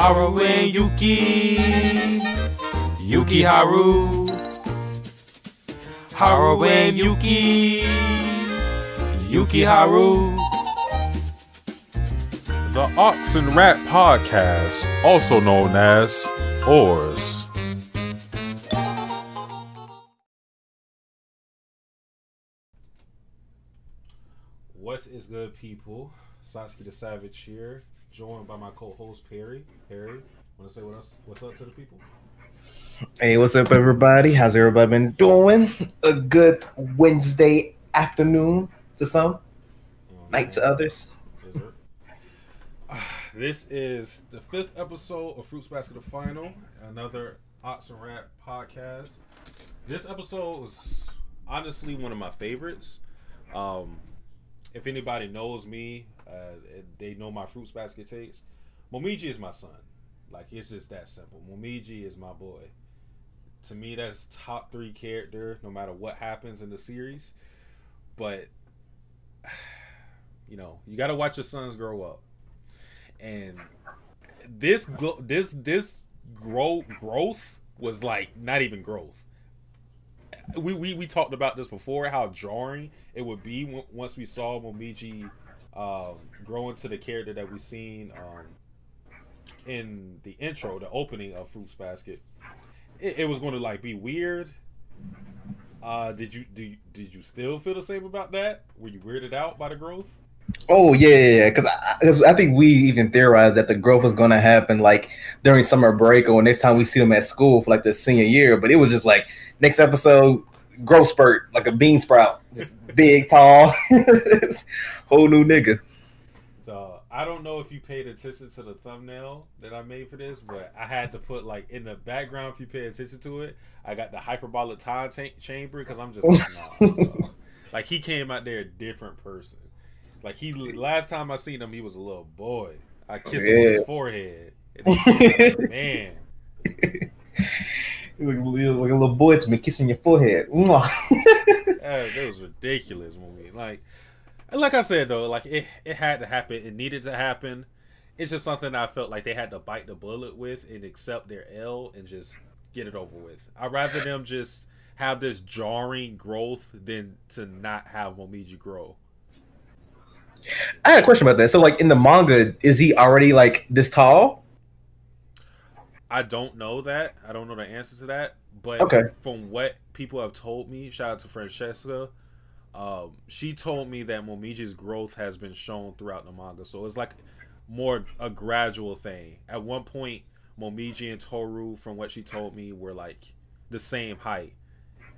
Haru and Yuki. Yuki Haru. Haru and Yuki. Yuki Haru. The Ox and Rat Podcast, also known as Oars. What is good, people? Satsuki the Savage here, joined by my co-host Perry. Perry, want to say what's up to the people? Hey, what's up, everybody? How's everybody been doing? A good Wednesday afternoon to some, night to others. This is the 5th episode of Fruits Basket the Final, another Ox and Rat podcast. This episode was honestly one of my favorites. If anybody knows me, they know my Fruits Basket takes. Momiji is my son. Like, it's just that simple. Momiji is my boy. To me, that's top 3 character, no matter what happens in the series. But, you know, you got to watch your sons grow up. And this growth was like not even growth. We talked about this before, how jarring it would be once we saw Momiji grow into the character that we seen in the intro, the opening of Fruits Basket. It was going to like be weird. Did you still feel the same about that? Were you weirded out by the growth? Oh yeah, because I think we even theorized that the growth was going to happen like during summer break or next time we see them at school for like the senior year. But it was just like next episode, growth spurt like a bean sprout, just big, tall, whole new nigga. So I don't know if you paid attention to the thumbnail that I made for this, but I had to put like in the background. If you pay attention to it, I got the hyperbolic time chamber because I'm just like, nah, like he came out there a different person. Like last time I seen him, he was a little boy. I kissed him on his forehead. And like, man, you look like a little boy to me kissing your forehead. That was ridiculous movie. Like I said though, like it had to happen. It needed to happen. It's just something I felt like they had to bite the bullet with and accept their L and just get it over with. I'd rather them just have this jarring growth than to not have Momiji grow. I had a question about that. So, like in the manga, is he already like this tall? I don't know that. I don't know the answer to that. But from what people have told me, shout out to Francesca, she told me that Momiji's growth has been shown throughout the manga. So it's like more a gradual thing. At one point, Momiji and Toru, from what she told me, were like the same height.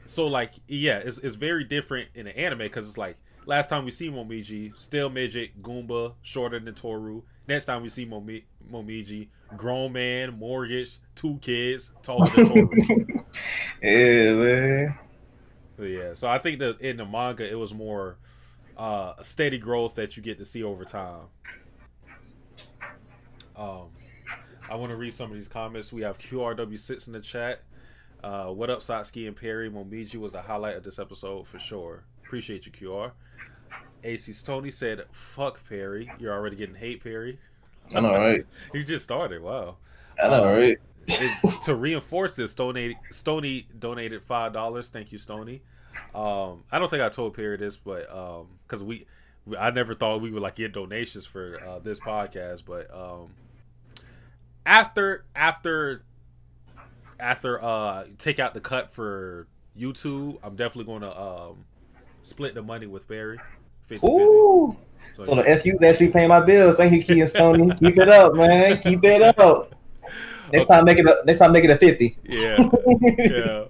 So like, yeah, it's very different in the anime because it's like, last time we see Momiji, still midget, Goomba, shorter than Toru. Next time we see Momiji, grown man, mortgage, 2 kids, taller than Toru. Yeah, man. But yeah, so I think that in the manga, it was more a steady growth that you get to see over time. I want to read some of these comments. We have QRW6 in the chat. What up, Satsuki and Perry? Momiji was the highlight of this episode for sure. Appreciate you, QR. AC Stoney said, "Fuck Perry. You're already getting hate, Perry." I know, right? You just started. Wow. I know, right? To reinforce this, Stoney donated $5. Thank you, Stoney. I don't think I told Perry this, but because I never thought we would like get donations for this podcast, but after take out the cut for YouTube, I'm definitely going to split the money with Barry. 50-50. Ooh. So the FU's actually paying my bills. Thank you, Key and Stoney. Keep it up, man. Keep it up. Next time make it a 50. Yeah. Yeah.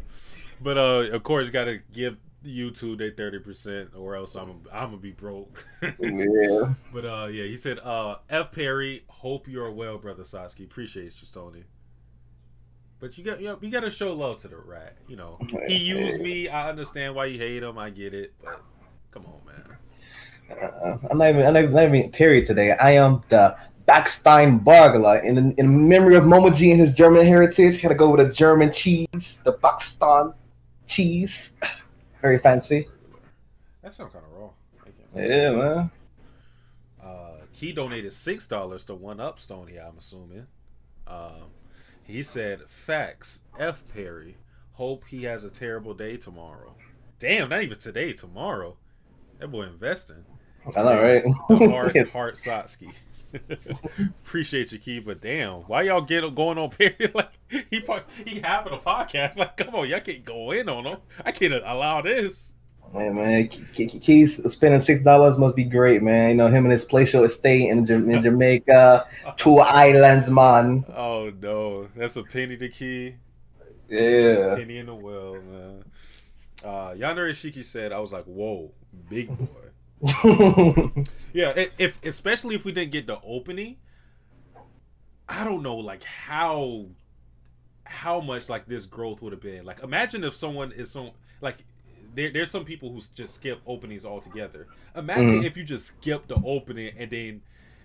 But of course you gotta give YouTube their 30% or else I'm gonna be broke. Yeah. But yeah, he said, F Perry, hope you're well, brother Satsuki. Appreciate you, Stoney. But you got to show love to the rat. You know, he used me. I understand why you hate him. I get it. But come on, man. I'm not even Perry today. I am the Backstein Bargler. In memory of Momiji and his German heritage, had to go with a German cheese, the Backstein cheese. Very fancy. That sounds kind of raw. Yeah, man. He donated $6 to one up Stoney, I'm assuming. He said, "Facts. F Perry. Hope he has a terrible day tomorrow." Damn, not even today. Tomorrow. That boy investing. I know, right? The heart Satsuki. Appreciate you, Key, but damn, why y'all going on Perry like he having a podcast? Like, come on, y'all can't go in on him. I can't allow this. Man, Keys spending $6 must be great, man. You know, him and his palatial estate in Jamaica, 2 islands, man. Oh no, that's a penny to Key. Yeah, penny in the well, man. Yandere Shiki said, "I was like, whoa, big boy." Yeah, if especially if we didn't get the opening, I don't know, like how much like this growth would have been. Like, imagine if someone is so like there's some people who just skip openings altogether. Imagine if you just skip the opening and then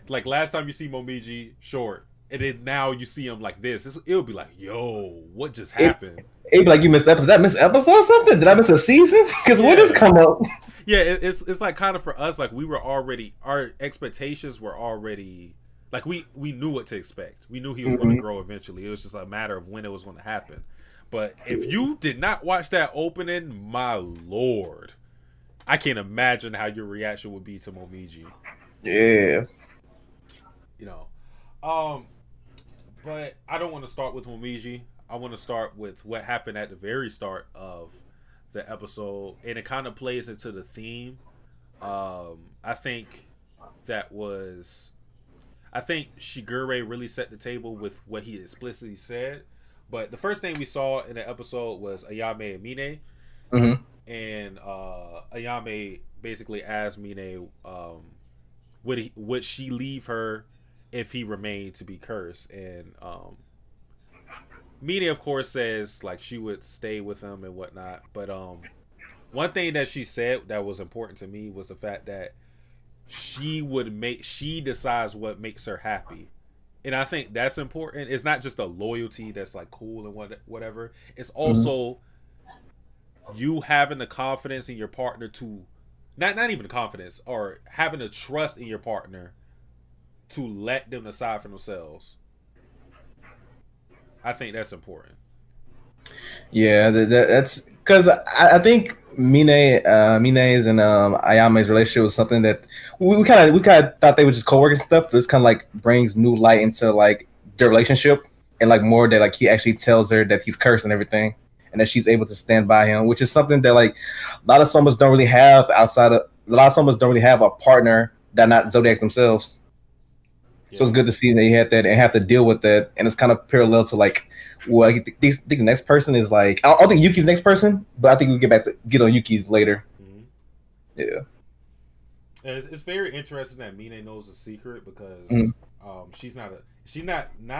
like last time you see Momiji short and then now you see him like this. It'll be like, yo, what just happened? It'd be like, you missed episode. Did I miss episode or something? Did I miss a season? Because when does come up? Yeah, it's like kind of for us, like we were already, our expectations were already, like we knew what to expect. We knew he was going to grow eventually. It was just a matter of when it was going to happen. But if you did not watch that opening, my lord, I can't imagine how your reaction would be to Momiji. Yeah. You know. But I don't want to start with Momiji. I want to start with what happened at the very start of the episode, and it kind of plays into the theme. I think Shigure really set the table with what he explicitly said. But the first thing we saw in the episode was Ayame and Mine, and Ayame basically asked Mine, would she leave her if he remained to be cursed, and Mine, of course, says like she would stay with him and whatnot. But one thing that she said that was important to me was the fact that she decides what makes her happy. And I think that's important. It's not just a loyalty that's like cool and whatever. It's also you having the confidence in your partner to not even the confidence, or having the trust in your partner to let them decide for themselves. I think that's important. Yeah, that's because I think Mine's and Ayame's relationship was something that we kind of thought they were just co-working stuff, but it's kind of like brings new light into like their relationship, and like more that like he actually tells her that he's cursed and everything, and that she's able to stand by him, which is something that like a lot of somas don't really have a partner that not Zodiacs themselves. So it's good to see that he had that and have to deal with that. And it's kind of parallel to like, well, I think the next person is like, I don't think Yuki's the next person, but I think we'll get on Yuki's later. Yeah. And it's very interesting that Mine knows the secret because she's not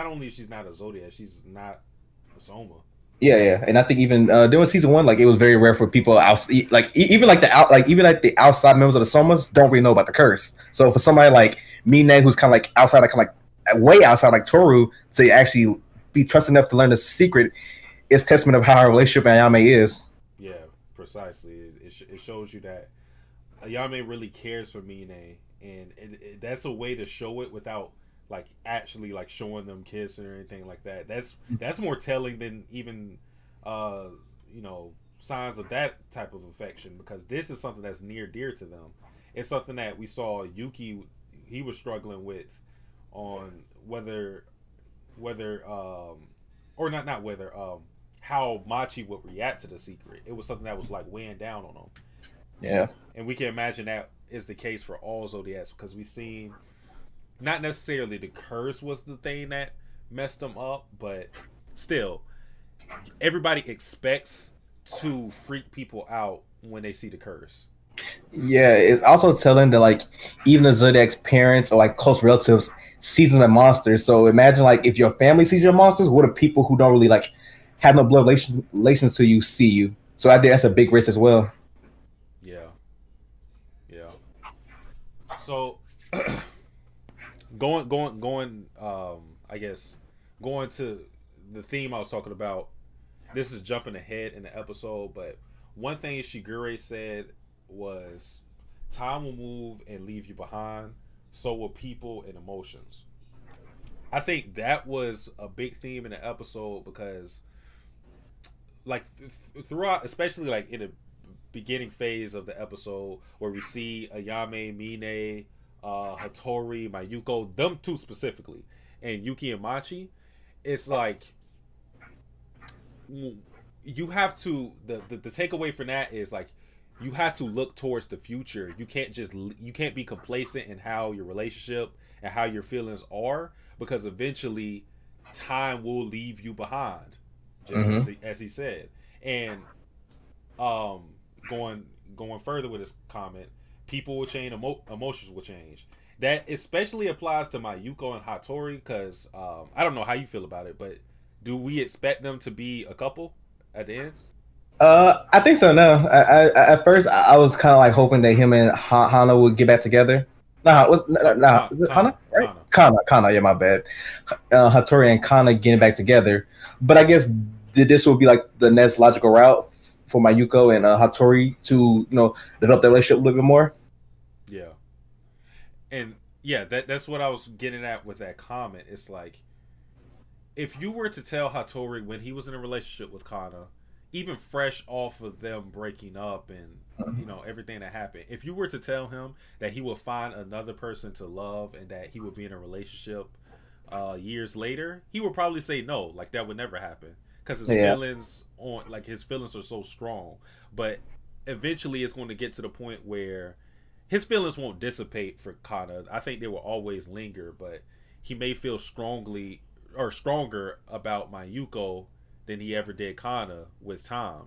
only she's not a Zodiac, she's not a Soma. Yeah. And I think even during season 1, like it was very rare for people even the outside members of the Somas don't really know about the curse. So for somebody like Mine, who's kind of like outside, like way outside, like Toru, to actually be trusted enough to learn the secret, is testament of how her relationship with Ayame is. Yeah, precisely. It shows you that Ayame really cares for Mine, and that's a way to show it without like actually like showing them kissing or anything like that. That's more telling than even signs of that type of affection, because this is something that's near dear to them. It's something that we saw Yuki, he was struggling with on how Machi would react to the secret. It was something that was like weighing down on him. Yeah. And we can imagine that is the case for all Zodiacs, because we've seen not necessarily the curse was the thing that messed them up, but still everybody expects to freak people out when they see the curse. Yeah, it's also telling that like even the Zodiac's parents or like close relatives sees them as monsters. So imagine like if your family sees you as monsters, what do people who don't really like have no blood relations to you see you? So I think that's a big risk as well. Yeah. So going I guess going to the theme I was talking about. This is jumping ahead in the episode, but one thing Shigure said was, time will move and leave you behind, so will people and emotions. I think that was a big theme in the episode because, like, throughout, especially like in the beginning phase of the episode where we see Ayame, Mine, Hattori, Mayuko, them two specifically, and Yuki and Machi, it's like you have to the takeaway from that is like you have to look towards the future. You can't be complacent in how your relationship and how your feelings are, because eventually time will leave you behind, just as he said. And going further with his comment, people will change, emotions will change. That especially applies to Mayuko and Hattori, because I don't know how you feel about it, but do we expect them to be a couple at the end? I think so. No, I at first I was kind of like hoping that him and Hana would get back together. Kana, right? Kana. Yeah, my bad. Hattori and Kana getting back together, but I guess this would be like the next logical route for Mayuko and Hattori to develop their relationship a little bit more. Yeah, and yeah, that's what I was getting at with that comment. It's like, if you were to tell Hattori when he was in a relationship with Kana, even fresh off of them breaking up and everything that happened, if you were to tell him that he would find another person to love and that he would be in a relationship years later, he would probably say no. Like, that would never happen, because his feelings are so strong. But eventually it's going to get to the point where his feelings won't dissipate for Kana. I think they will always linger, but he may feel stronger about Mayuko than he ever did Kana with time.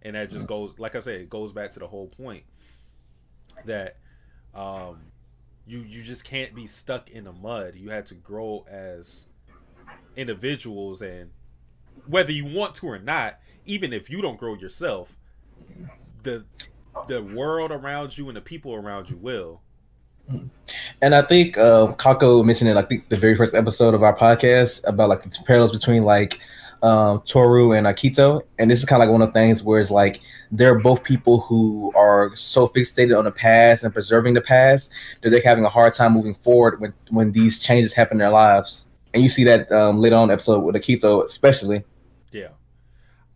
And that just goes, like I said, it goes back to the whole point that you just can't be stuck in the mud. You had to grow as individuals, and whether you want to or not, even if you don't grow yourself, the world around you and the people around you will. And I think Kako mentioned it, I think the very first episode of our podcast, about like the parallels between like Toru and Akito, and this is kind of like one of the things where it's like they're both people who are so fixated on the past and preserving the past that they're having a hard time moving forward when these changes happen in their lives. And you see that later on in the episode with Akito especially. Yeah,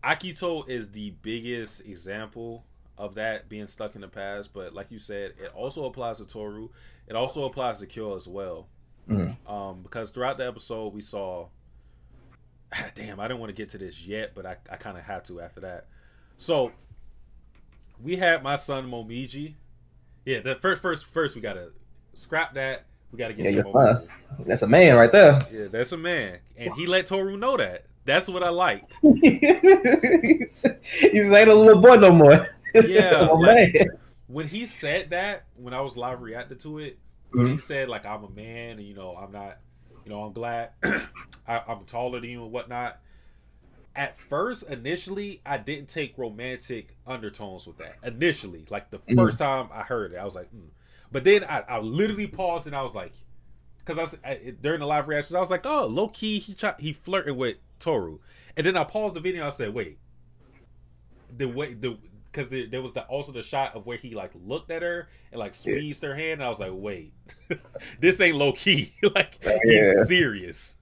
Akito is the biggest example of that, being stuck in the past. But like you said, it also applies to Toru. It also applies to Kyo as well. Because throughout the episode we saw, damn, I didn't want to get to this yet, but I kind of have to after that. So we had my son Momiji. Yeah, the first we gotta scrap that. We gotta get to Momiji. That's a man right there. Yeah, that's a man, and he let Toru know that. That's what I liked. He's ain't a little boy no more. Yeah, like, when he said that, when I was live reacting to it, when he said like, I'm a man, and I'm not, I'm glad I'm taller than you and whatnot. At first, initially, I didn't take romantic undertones with that. Initially, like the first time I heard it, I was like, But then I literally paused and I was like, because during the live reactions, I was like, oh, low key, he flirted with Toru, and then I paused the video. And I said, wait, because there was also the shot of where he like looked at her and like squeezed her hand. And I was like, wait, this ain't low key. Like, he's serious.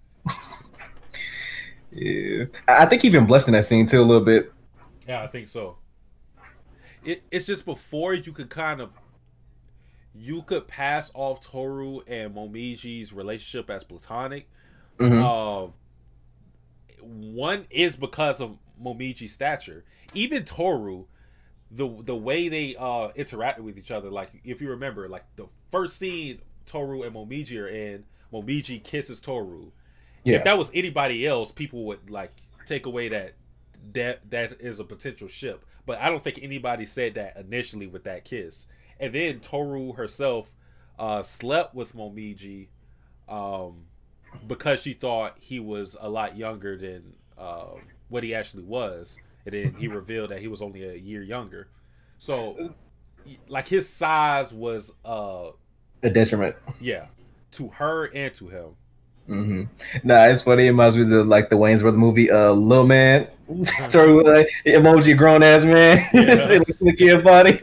Yeah, I think he been blessed in that scene too a little bit. Yeah, I think so. It's just before you could pass off Toru and Momiji's relationship as platonic. One is because of Momiji's stature. Even Toru, the way they interacted with each other, like if you remember, like the first scene Toru and Momiji are in, Momiji kisses Toru. Yeah. If that was anybody else, people would like take away that is a potential ship. But I don't think anybody said that initially with that kiss. And then Toru herself slept with Momiji because she thought he was a lot younger than what he actually was. And then he revealed that he was only a year younger. So, like, his size was a detriment. Yeah, to her and to him. Nah, it's funny. It reminds me of the Wayans Brother movie, Little Man. Toru, like, emoji grown ass man. The kid body.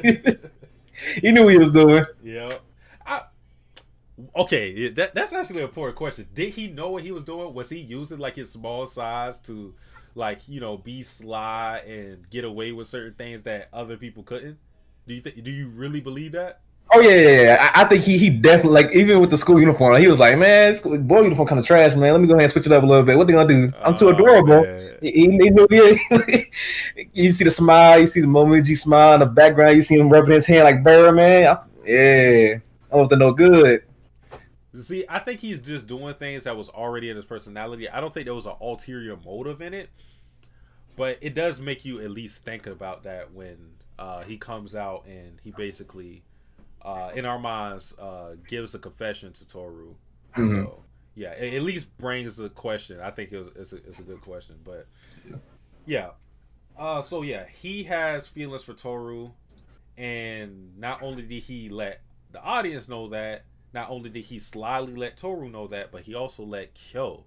He knew what he was doing. Yeah. Okay, that's actually an important question. Did he know what he was doing? Was he using like his small size to, like, be sly and get away with certain things that other people couldn't? Do you really believe that? Oh yeah. I think he definitely, like, even with the school uniform, he was like, man, boy uniform kind of trash, man. Let me go ahead and switch it up a little bit. What they gonna do? I'm too adorable. He knew, you see the smile, you see the Momiji smile in the background, you see him rubbing his hand like Burr, man. Yeah, I want to know good. See, I think he's just doing things that was already in his personality. I don't think there was an ulterior motive in it, but it does make you at least think about that when he comes out and he basically, in our minds, gives a confession to Toru. Mm-hmm. So yeah, it at least brings a question. I think it's a good question, but yeah. So yeah, he has feelings for Toru, and not only did he let the audience know that, not only did he slyly let Toru know that, but he also let Kyo.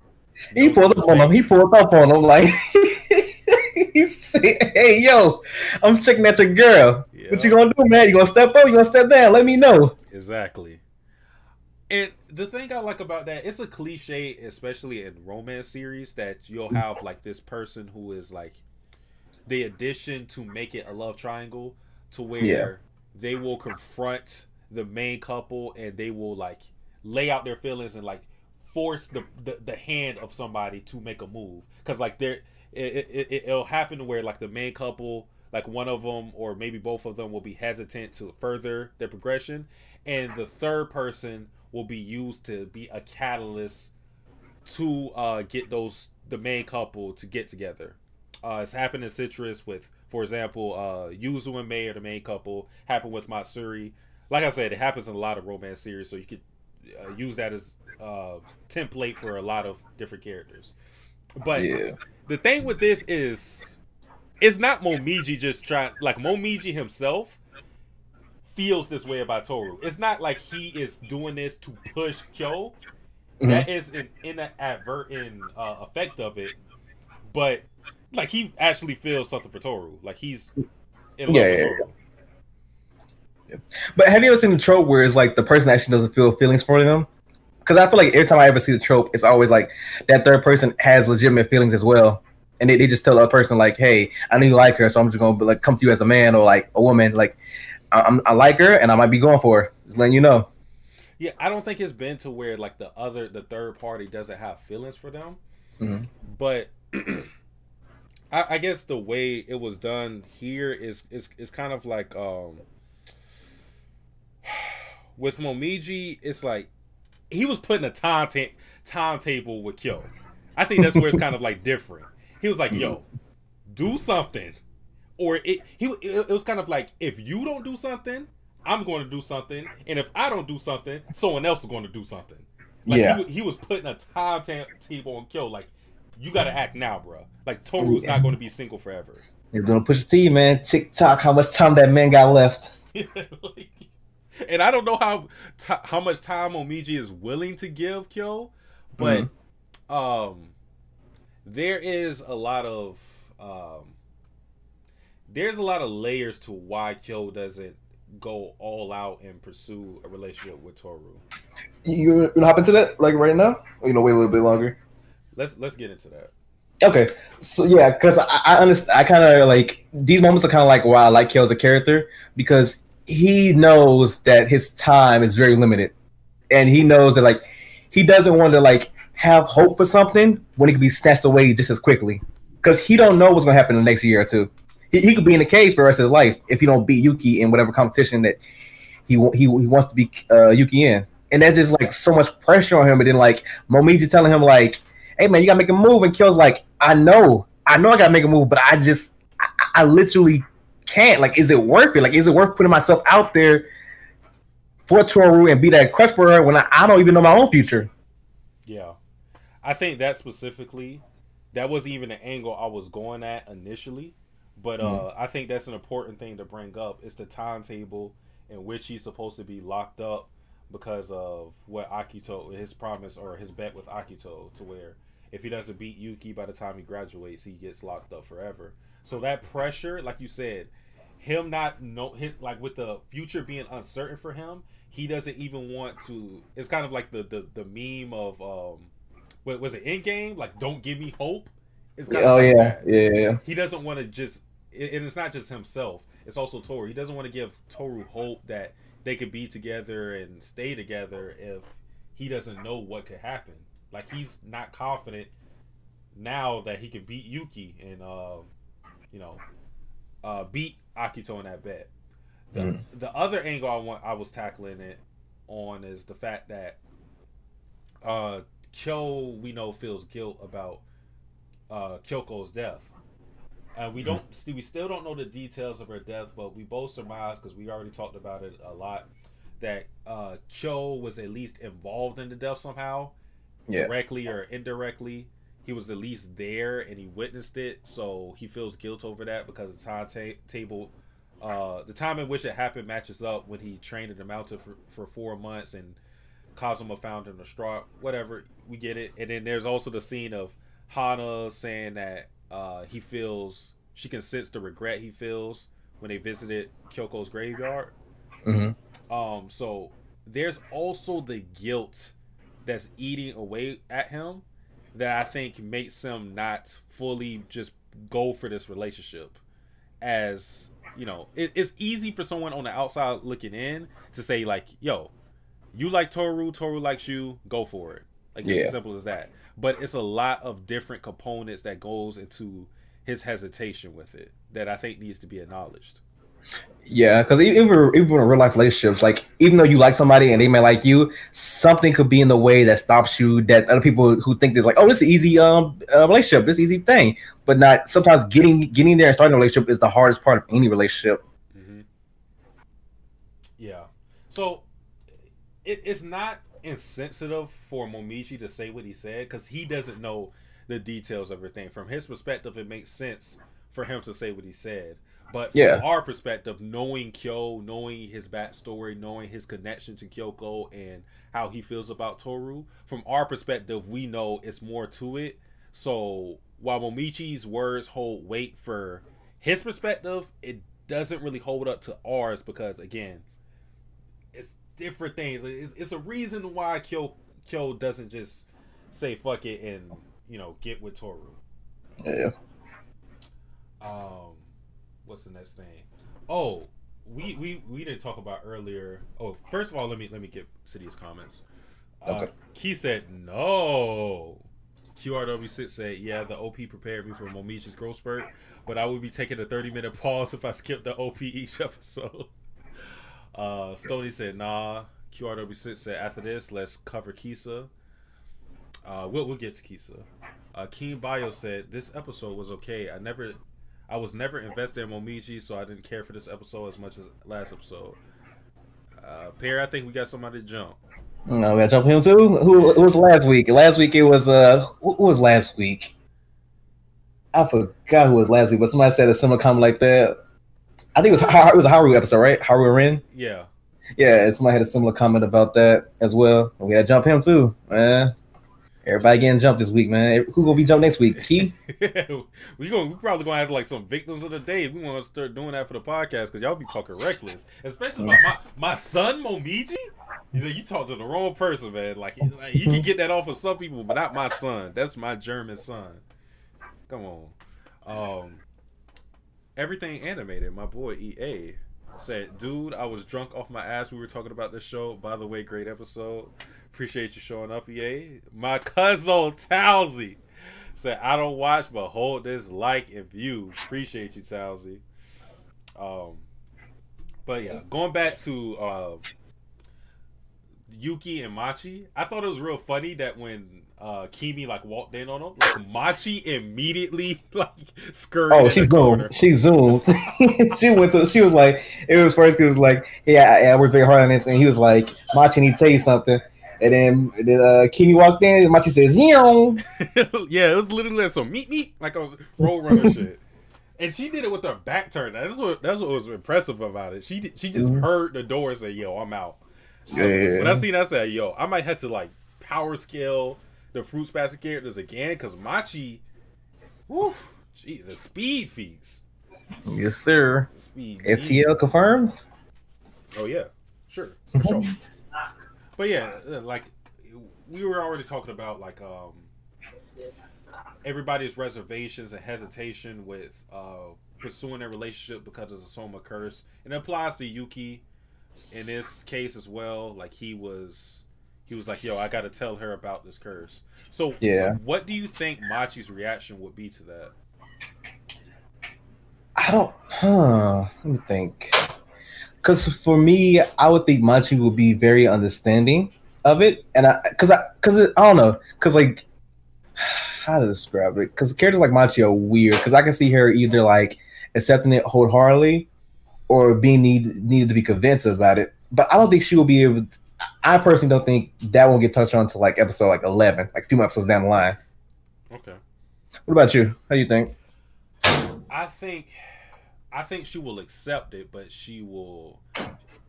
He pulled up on him. He pulled up on him like, he said, "Hey, yo, I'm checking at your girl. Yeah. What you gonna do, man? You gonna step up? You gonna step down? Let me know." Exactly. And the thing I like about that, it's a cliche, especially in romance series, that you'll have like this person who is like the addition to make it a love triangle, to where they will confront the main couple and they will like lay out their feelings and like force the hand of somebody to make a move, because like it'll happen where like the main couple, like one of them or maybe both of them will be hesitant to further their progression, and the third person will be used to be a catalyst to get the main couple to get together. It's happened in Citrus with, for example, Yuzu and Mei are the main couple. Happened with Matsuri. Like I said, it happens in a lot of romance series, so you could use that as template for a lot of different characters. But the thing with this is, it's not Momiji just trying. Like, Momiji himself feels this way about Toru. It's not like he is doing this to push Kyo. Mm-hmm. That is an inadvertent effect of it. But like, he actually feels something for Toru. Like, he's in love with Toru. Yeah. But have you ever seen the trope where it's like the person actually doesn't feel feelings for them? Because I feel like every time I ever see the trope, it's always like that third person has legitimate feelings as well, and they just tell the other person like, "Hey, I know you like her, so I'm just gonna like come to you as a man or like a woman. Like, I like her, and I might be going for her. Just letting you know." Yeah, I don't think it's been to where like the third party doesn't have feelings for them, but I guess the way it was done here is kind of like with Momiji, it's like he was putting a timetable with Kyo. I think that's where it's kind of like different. He was like, "Yo, do something," or it was kind of like, if you don't do something, I'm going to do something, and if I don't do something, someone else is going to do something. Like, he was putting a timetable on Kyo. Like, you got to act now, bro. Like, Toru's not going to be single forever. He's going to push the T, man. TikTok, how much time that man got left. Like, and I don't know how much time Momiji is willing to give Kyo, but there is a lot of layers to why Kyo doesn't go all out and pursue a relationship with Toru. You gonna hop into that like right now? Or, wait a little bit longer. Let's get into that. Okay, so yeah, because I understand. I kind of like these moments are kind of like why I like Kyo as a character, because he knows that his time is very limited, and he knows that like he doesn't want to like have hope for something when it could be snatched away just as quickly, because he don't know what's gonna happen in the next year or two. He could be in the cage for the rest of his life if he don't beat Yuki in whatever competition that he wants to beat Yuki in, and that's just like so much pressure on him. And then like Momiji telling him like, "Hey man, you gotta make a move," and Kyo's like, I know I gotta make a move, but I literally can't. Like, is it worth it? Like, is it worth putting myself out there for Toru and be that crush for her when I don't even know my own future? Yeah, I think that specifically, that wasn't even the angle I was going at initially, but I think that's an important thing to bring up. It's the timetable in which he's supposed to be locked up because of what Akito, his promise or his bet with Akito, to where if he doesn't beat Yuki by the time he graduates, he gets locked up forever. So that pressure, like you said, him not know his like with the future being uncertain for him, he doesn't even want to. It's kind of like the meme of what was it, Endgame? Like, don't give me hope. It's kind of like that. Yeah. He doesn't want to just, and it's not just himself. It's also Toru. He doesn't want to give Toru hope that they could be together and stay together if he doesn't know what could happen. Like, he's not confident now that he can beat Yuki and beat Akito in that bet. The other angle I was tackling it on is the fact that Kyo, we know, feels guilt about Kyoko's death. We still don't know the details of her death, but we both surmise, because we already talked about it a lot, that Kyo was at least involved in the death somehow, directly or indirectly. He was at least there and he witnessed it, so he feels guilt over that because the time in which it happened matches up when he trained in the mountain for 4 months and Kazuma found him distraught. Whatever, we get it. And then there's also the scene of Hana saying that she can sense the regret he feels when they visited Kyoko's graveyard. So there's also the guilt that's eating away at him that I think makes him not fully just go for this relationship. As you know, it's easy for someone on the outside looking in to say, like, yo, you like Toru likes you, go for it. Like, it's as simple as that. But it's a lot of different components that goes into his hesitation with it that I think needs to be acknowledged. Yeah, because even in real life relationships, like, even though you like somebody and they may like you, something could be in the way that stops you, that other people who think this, like, oh, this is an easy relationship, this easy thing, but not. Sometimes getting there and starting a relationship is the hardest part of any relationship. Yeah, so it's not insensitive for Momiji to say what he said, because he doesn't know the details of everything. From his perspective, it makes sense for him to say what he said. But from our perspective, knowing Kyo, knowing his backstory, knowing his connection to Kyoko and how he feels about Toru, from our perspective, we know it's more to it. So while Momichi's words hold weight for his perspective, it doesn't really hold up to ours because, again, it's different things. It's a reason why Kyo doesn't just say fuck it and, get with Toru. Yeah. What's the next thing? Oh, we didn't talk about earlier. Oh, first of all, let me get to these comments. Okay. Key said no. QRW6 said, yeah, the OP prepared me for Momichi's growth spurt, but I would be taking a 30-minute pause if I skipped the OP each episode. Stoney said, nah. QRW6 said, after this, let's cover Kisa. We'll get to Kisa. Keen Bio said, this episode was okay. I was never invested in Momiji, so I didn't care for this episode as much as last episode. Perry, I think we got somebody to jump. No, we got to jump him too? Who was last week? Last week it was, who was last week? I forgot who was last week, but somebody said a similar comment like that. I think it was a Haru episode, right? Haru Rin? Yeah. Yeah, somebody had a similar comment about that as well. And we got to jump him too, man. Everybody getting jumped this week, man. Who gonna be jumped next week? Key? we probably gonna have like some victims of the day. We want to start doing that for the podcast because y'all be talking reckless, especially about my son Momiji. You talk to the wrong person, man. Like you can get that off of some people, but not my son. That's my German son. Come on. Everything animated. My boy EA said, dude, I was drunk off my ass. We were talking about this show. By the way, great episode. Appreciate you showing up, EA. My cousin Towsy said, I don't watch, but hold this like and view. Appreciate you, Towsy. But yeah, going back to Yuki and Machi, I thought it was real funny that when Kimi walked in on him, Machi immediately scurried. Oh, she zoomed. She was like, it was first. It was like, I worked very hard on this, and he was like, Machi, need to tell you something. And then Kimi walked in, and Machi says, "Zero." Yeah, it was literally some meet like a road runner shit. And she did it with her back turned. That's what was impressive about it. She just heard the door and said, "Yo, I'm out." When I seen that, I said, "Yo, I might have to power scale the Fruits Basket characters again because Machi, the speed feats." Yes, sir. Speed FTL confirmed. Oh yeah, sure, for sure. But yeah, like we were already talking about, like everybody's reservations and hesitation with pursuing a relationship because of the Soma curse, and it applies to Yuki in this case as well. Like he was like, yo, I got to tell her about this curse. So yeah, what do you think Machi's reaction would be to that? I don't. Let me think. Because for me, I would think Machi would be very understanding of it, and I don't know, because like, how to describe it? Because characters like Machi are weird. Because I can see her either like accepting it wholeheartedly, or being needed to be convinced about it. But I don't think she will be able. I personally don't think that won't get touched on until like episode like 11, like a few more episodes down the line. Okay. What about you? How do you think? I think she will accept it, but she will.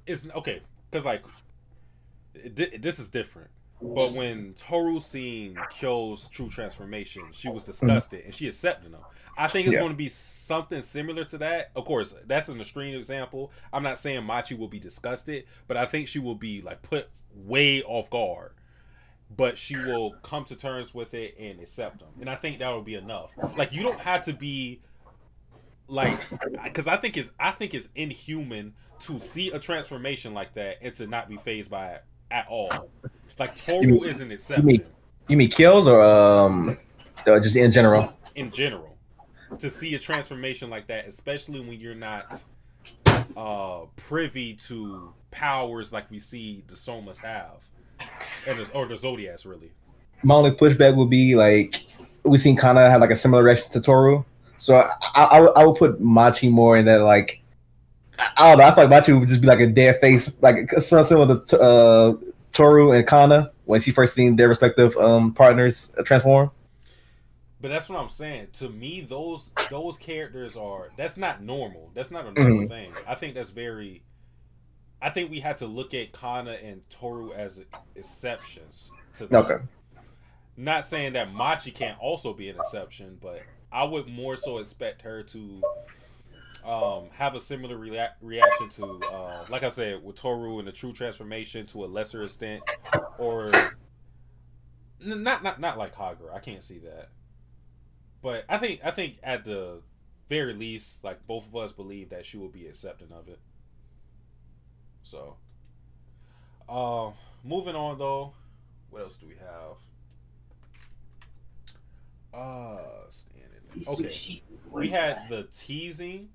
It's okay because like this is different. But when Toru seen Kyo's true transformation, she was disgusted and she accepted him. I think it's going to be something similar to that. Of course, that's an extreme example. I'm not saying Machi will be disgusted, but I think she will be like put way off guard. But she will come to terms with it and accept them. And I think that will be enough. Like, you don't have to be like, because I think it's inhuman to see a transformation like that and to not be fazed by it at all. Like, Toru is an exception. You mean kills or just in general? In general, to see a transformation like that, especially when you're not privy to powers like we see the Somas have, or the Zodiacs, really. My only pushback would be like we seen Kana have like a similar reaction to Toru, so I would put Machi more in that, like, I don't know. I feel like Machi would just be like a dead face, like similar to Toru and Kana when she first seen their respective partners transform. But that's what I'm saying. To me, those characters that's not normal. That's not a normal thing. I think that's very. I think we had to look at Kana and Toru as exceptions to that. Okay. Not saying that Machi can't also be an exception, but I would more so expect her to have a similar reaction to, like I said, with Toru and the true transformation to a lesser extent, or not like Kagura. I can't see that, but I think at the very least, like, both of us believe that she will be accepting of it. So, moving on though, what else do we have? Okay, we had the teasing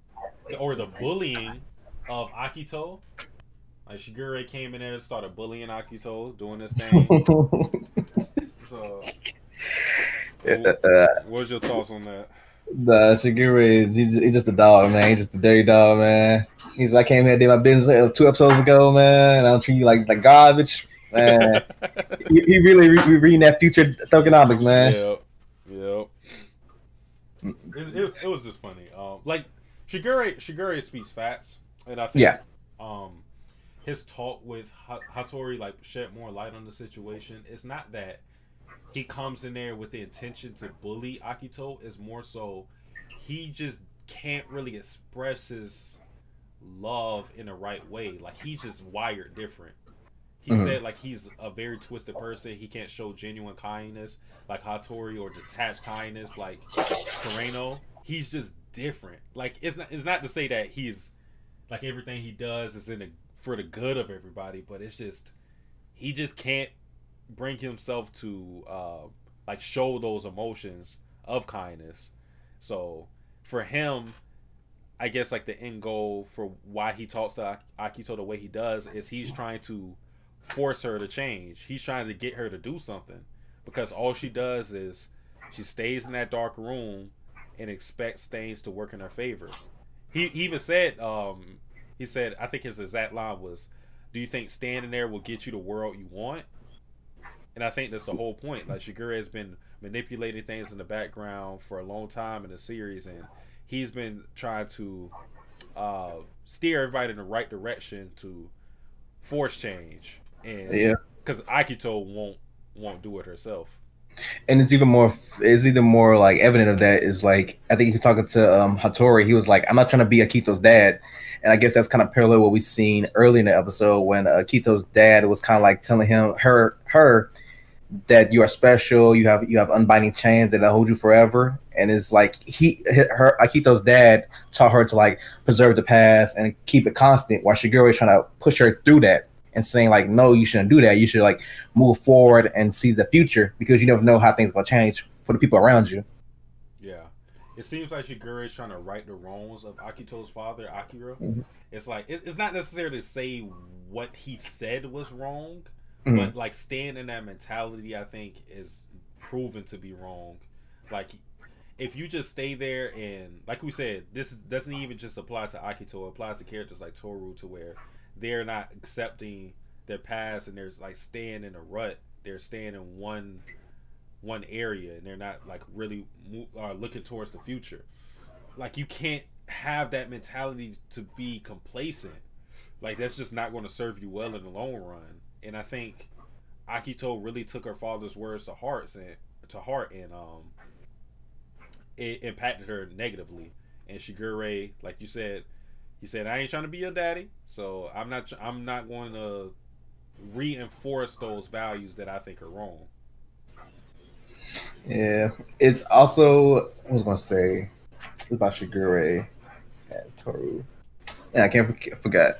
or the bullying of Akito. Like, Shigure came in there and started bullying Akito, doing this thing. So, what's your thoughts on that? Shigure, he's just a dog, man. He's just a dirty dog, man. He's like, I came here and did my business 2 episodes ago, man, and I'm treating you like garbage, man. he really reading that future tokenomics, man. Yep. It was just funny. Like, Shigure speaks facts, and I think his talk with Hattori like shed more light on the situation. It's not that he comes in there with the intention to bully Akito. It's more so he just can't really express his love in the right way. Like, he's just wired different. He said, like, he's a very twisted person. He can't show genuine kindness like Hattori, or detached kindness like Kureno. He's just different. Like, it's not to say that he's like everything he does is for the good of everybody, but it's just he just can't bring himself to like show those emotions of kindness. So for him, I guess like the end goal for why he talks to Akito the way he does is he's trying to force her to change. He's trying to get her to do something, because all she does is she stays in that dark room and expects things to work in her favor. He even said, he said, I think his exact line was, "Do you think standing there will get you the world you want?" And I think that's the whole point. Like, Shigure has been manipulating things in the background for a long time in the series, and he's been trying to steer everybody in the right direction to force change. And because Akito won't do it herself. And it's even more like evident of that is like I think he was talking to Hattori. He was like, I'm not trying to be Akito's dad. And I guess that's kind of parallel what we've seen early in the episode when Akito's dad was kind of like telling her that you are special, you have unbinding chains that hold you forever. And it's like Akito's dad taught her to like preserve the past and keep it constant, while Shigure is trying to push her through that and saying like, no, you shouldn't do that. You should like move forward and see the future, because you never know how things are gonna change for the people around you. Yeah. It seems like Shigure is trying to right the wrongs of Akito's father, Akira. Mm-hmm. It's like it's not necessarily to say what he said was wrong, Mm-hmm. but like staying in that mentality, I think, is proven to be wrong. Like, if you just stay there and, like we said, this doesn't even just apply to Akito. It applies to characters like Toru, to where they're not accepting their past and they're like staying in a rut. They're staying in one area and they're not like really looking towards the future. Like, you can't have that mentality to be complacent. Like, that's just not going to serve you well in the long run. And I think Akito really took her father's words to heart, and it impacted her negatively. And Shigure, like you said, he said, I ain't trying to be your daddy, so I'm not going to reinforce those values that I think are wrong. Yeah, it's also, I was going to say about Shigure and Toru. Yeah, I forgot.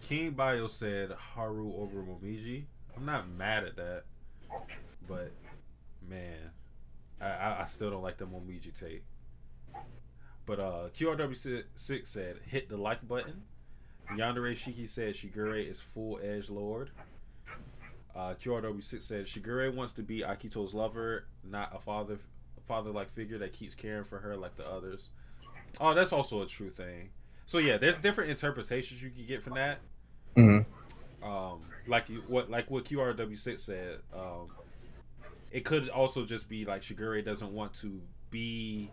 King Bio said Haru over Momiji. I'm not mad at that, but man, I still don't like the Momiji take. But QRW6 said hit the like button. Yandere Shiki said Shigure is full edge lord. QRW6 said Shigure wants to be Akito's lover, not a father-like figure that keeps caring for her like the others. Oh, that's also a true thing. So yeah, there's different interpretations you can get from that. Mm-hmm. Like what QRW6 said. It could also just be like Shigure doesn't want to be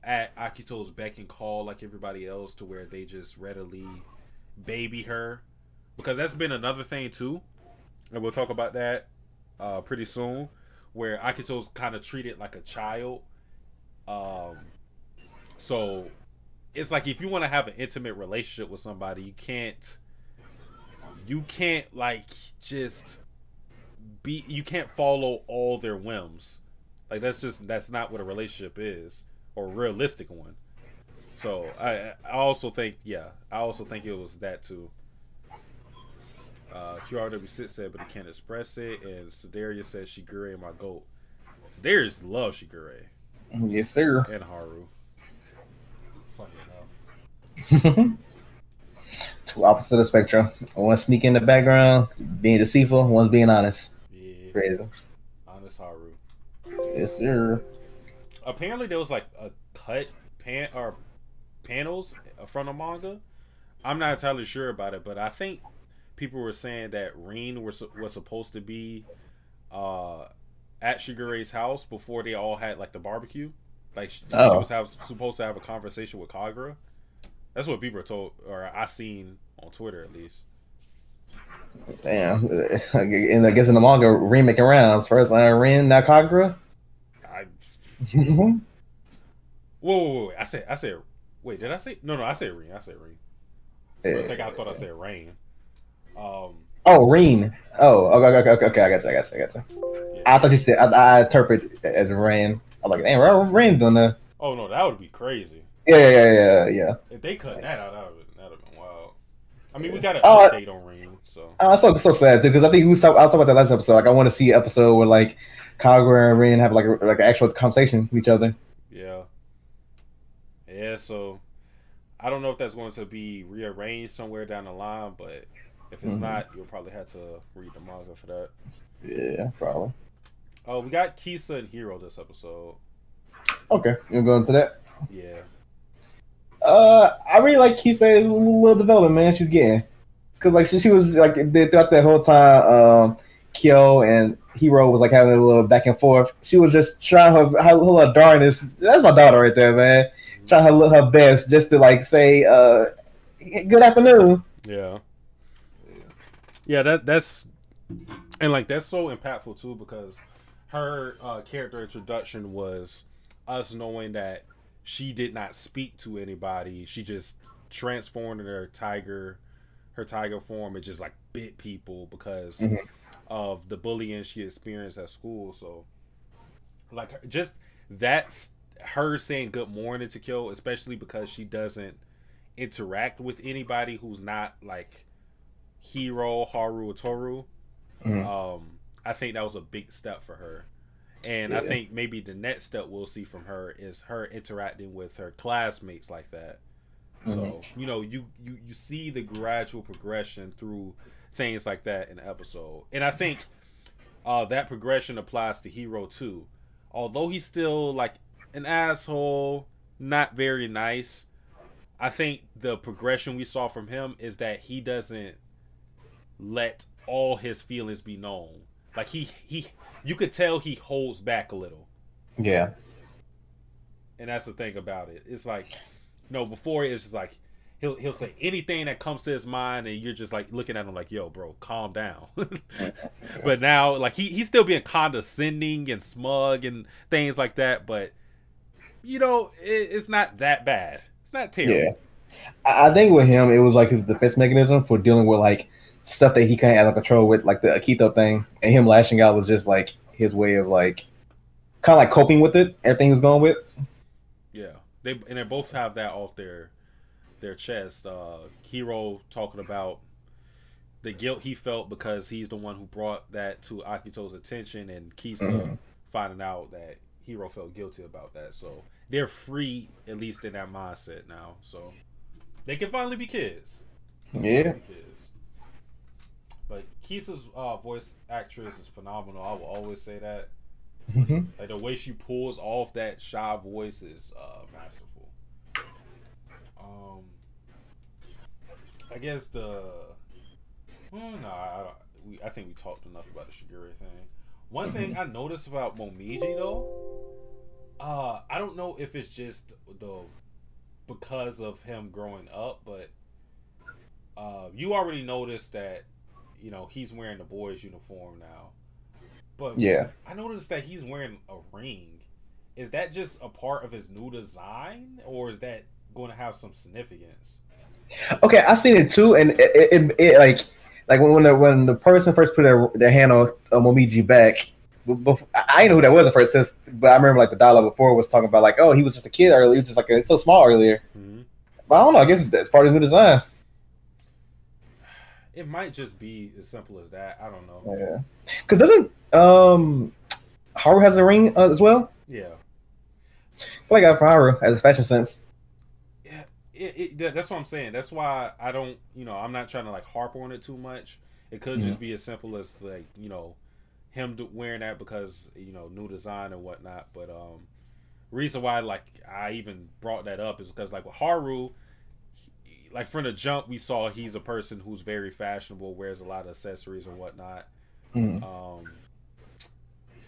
at Akito's beck and call like everybody else, to where they just readily baby her, because that's been another thing too, and we'll talk about that pretty soon, where Akito's kind of treated like a child. So it's like, if you want to have an intimate relationship with somebody, you can't like just be, you can't follow all their whims. Like, that's not what a relationship is, or a realistic one. So I also think it was that too. QRW6 said, but he can't express it. And Sedaria said Shigure my goat. Sedarius loves Shigure. Yes, sir. And Haru. Funny enough. Two opposites of the spectrum. One sneaking in the background, being deceitful. One's being honest. Yeah. Crazy. Honest Haru. Yes, sir. Apparently there was like a cut panels from the manga. I'm not entirely sure about it, but I think people were saying that Rin was supposed to be at Shigure's house before they all had like the barbecue. Like she was supposed to have a conversation with Kagura. That's what people are told, or I seen on Twitter at least. Damn. And I guess in the manga, Rin making rounds. First Rin, now Kagura. Whoa. I said. Wait, did I say? No, I said Rin. I said Rin. For a second, I thought I said Rain. Oh, Rin. Oh, okay. I got you. Yeah. I thought you said, I interpret it as Rin. I'm like, damn, Rin's doing that. Oh no, that would be crazy. Yeah. If they cut that out, that would have been wild. I mean, we got an update on Rin, so. So sad too, because I think I was talking about that last episode. Like, I want to see an episode where like Kagura and Rin have like an actual conversation with each other. Yeah. So I don't know if that's going to be rearranged somewhere down the line, but if it's not, you'll probably have to read the manga for that. Yeah, probably. Oh, we got Kisa and Hiro this episode. Okay, you'll go into that. Yeah. I really like Kisa's little development, man. She's getting, because like she was like throughout that whole time, Kyo and Hiro was like having a little back and forth. She was just trying her little darndest. That's my daughter right there, man. Trying her best just to like say, "Good afternoon." Yeah. That's And like that's so impactful too because her character introduction was us knowing that she did not speak to anybody. She just transformed in her tiger form and just like bit people because of the bullying she experienced at school. So like just that's her saying good morning to Kyo, especially because she doesn't interact with anybody who's not like Hiro, Haru, or Toru. I think that was a big step for her. And I think maybe the next step we'll see from her is her interacting with her classmates like that. So, you know, you see the gradual progression through things like that in the episode. And I think that progression applies to Hiro too. Although he's still like an asshole, not very nice, I think the progression we saw from him is that he doesn't let all his feelings be known. Like he you could tell he holds back a little. Yeah. And that's the thing about it. It's like, no, before it's just like he'll say anything that comes to his mind, and you're just like looking at him like, yo, bro, calm down. But now, like he's still being condescending and smug and things like that. But you know, it's not that bad. It's not terrible. Yeah. I think with him, it was like his defense mechanism for dealing with like stuff that he can't have control with, like the Akito thing, and him lashing out was just like his way of like kind of like coping with it. Everything he was going with. Yeah, they both have that off their chest. Hiro talking about the guilt he felt because he's the one who brought that to Akito's attention, and Kisa finding out that Hiro felt guilty about that. So they're free, at least in that mindset now. So they can finally be kids. Yeah. But Kisa's voice actress is phenomenal. I will always say that. Like the way she pulls off that shy voice is masterful. I guess I think we talked enough about the Shigure thing. One thing I noticed about Momiji though, I don't know if it's just because of him growing up, but you already noticed that, you know, he's wearing the boys' uniform now. But yeah, I noticed that he's wearing a ring. Is that just a part of his new design, or is that going to have some significance? Okay, I seen it too, and it like when the person first put their hand on Momiji back. Before, I didn't know who that was at first, but I remember like the dialogue before was talking about like, oh, he was just a kid earlier, he was just like so small earlier. But I don't know. I guess that's part of the new design. It might just be as simple as that. I don't know. Yeah, because doesn't Haru has a ring as well? Yeah, I feel like I for Haru has a fashion sense. Yeah, that's what I'm saying. That's why I don't, you know, I'm not trying to like harp on it too much. It could just be as simple as like, you know, him wearing that because, you know, new design and whatnot. But reason why like I even brought that up is because like with Haru, like from the jump we saw he's a person who's very fashionable, wears a lot of accessories and whatnot.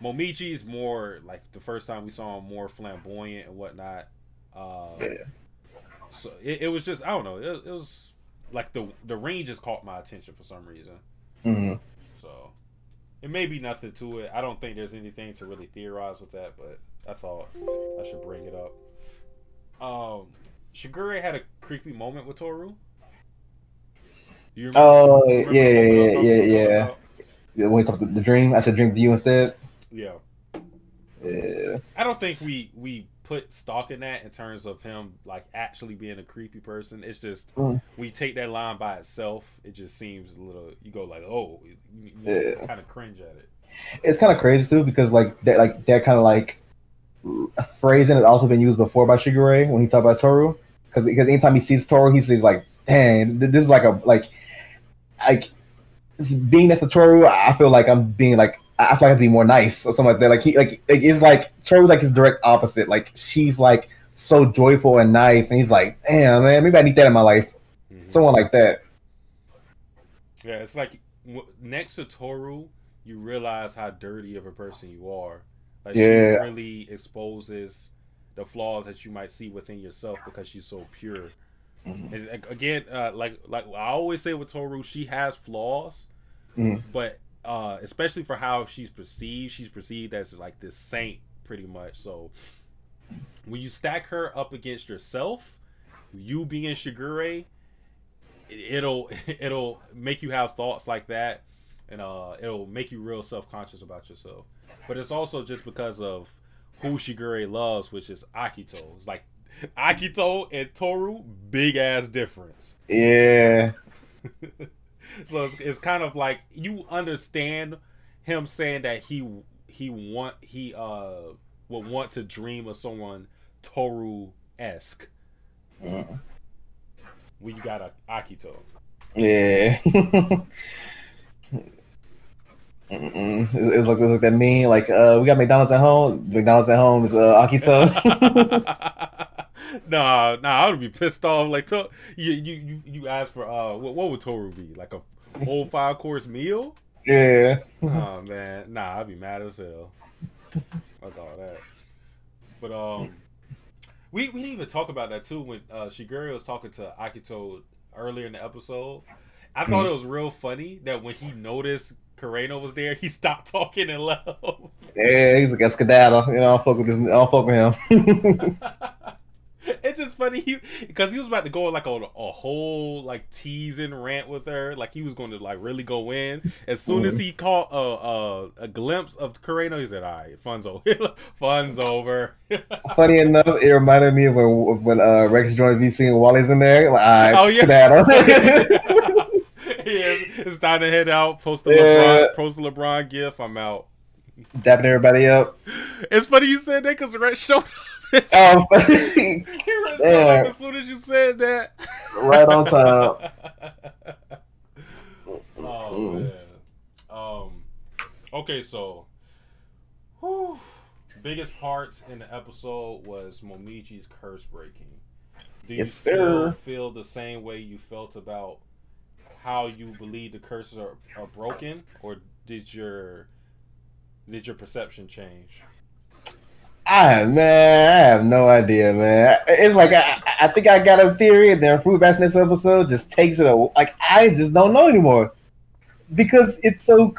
Momiji's more like the first time we saw him more flamboyant and whatnot. So it was just, I don't know, it was like the ring just caught my attention for some reason. So it may be nothing to it. I don't think there's anything to really theorize with that, but I thought I should bring it up. Shigure had a creepy moment with Toru. Remember yeah. When we talked about the dream, I should dream to you instead. Yeah. Yeah. I don't think we put stock in that in terms of him like actually being a creepy person. It's just we take that line by itself, it just seems a little, you go like, oh, you kind of cringe at it. It's kind of crazy too because like that kind of like phrasing has also been used before by Shigure when he talked about Toru, because anytime he sees Toru, he says like, dang, this is like being next to Toru, I feel like I'm being like, I feel like I have to be more nice or something like that. Like it's like Toru's like his direct opposite. Like she's like so joyful and nice, and he's like, damn man, maybe I need that in my life. Someone like that. Yeah, it's like next to Toru, you realize how dirty of a person you are. Like she really exposes the flaws that you might see within yourself because she's so pure. And again, like I always say with Toru, she has flaws, but especially for how she's perceived as like this saint pretty much. So when you stack her up against yourself, you being Shigure, it'll make you have thoughts like that, and it'll make you real self-conscious about yourself. But it's also just because of who Shigure loves, which is Akito. It's like Akito and Toru, big ass difference. Yeah. So it's kind of like you understand him saying that he would want to dream of someone Toru-esque. When you got a Akito. Yeah. It's like that meme, like we got McDonald's at home. McDonald's at home is Akito. Nah, I would be pissed off. Like you asked for what would Toru be? Like a whole 5-course meal? Yeah. Oh man, nah, I'd be mad as hell. Fuck all that. But we didn't even talk about that too when Shigure was talking to Akito earlier in the episode. I thought it was real funny that when he noticed Kureno was there, he stopped talking and left. Yeah, he's like a skedaddle. You know, I'll fuck with him. It's just funny because he was about to go like on a whole like teasing rant with her, like he was going to like really go in. As soon as he caught a glimpse of Kureno, he said, "All right, fun's over." Fun's over. Funny enough, it reminded me of when Rex joined VC and Wally's in there. Like, all right, oh yeah, skedaddle. Yeah, it's time to head out. Post the LeBron gif. I'm out. Dapping everybody up. It's funny you said that because Rex showed up. Oh, he up as soon as you said that. Right on time. Oh man. Okay, so biggest parts in the episode was Momiji's curse breaking. Do you still feel the same way you felt about how you believe the curses are broken, or did your perception change? I have no idea, man. It's like I think I got a theory, and then Fruit Basket this episode just takes it away. Like I just don't know anymore because it's so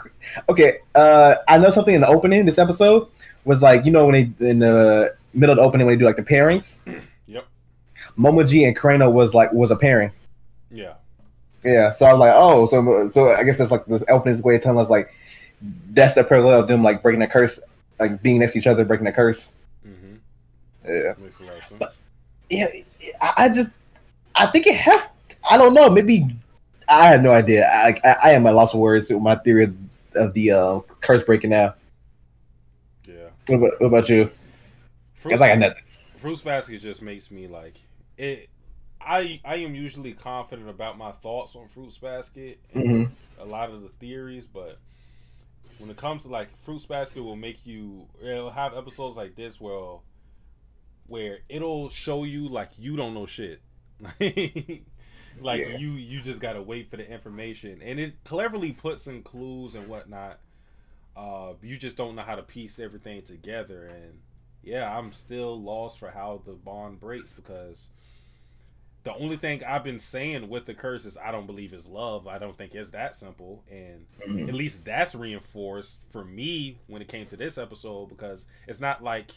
okay. I know something in the opening. This episode was like, you know, when they in the middle of the opening when they do like the pairings. Yep. Momoji and Kureno was a pairing. Yeah. Yeah. So I was like, oh, so I guess that's like this opening's way of telling us like that's the parallel of them like breaking the curse. Like being next to each other, breaking the curse. Mm-hmm. Yeah. Makes a lot of sense. But, yeah, I think it has. I don't know. Maybe I have no idea. I am at loss of words with my theory of the curse breaking now. Yeah. What about you? Because I got nothing. Fruits Basket just makes me like it. I am usually confident about my thoughts on Fruits Basket and a lot of the theories, but when it comes to like Fruits Basket it'll have episodes like this where it'll show you like you don't know shit. Like you just gotta wait for the information, and it cleverly puts in clues and whatnot. You just don't know how to piece everything together, and yeah, I'm still lost for how the bond breaks because the only thing I've been saying with the curse is I don't believe it's love. I don't think it's that simple. And at least that's reinforced for me when it came to this episode because it's not like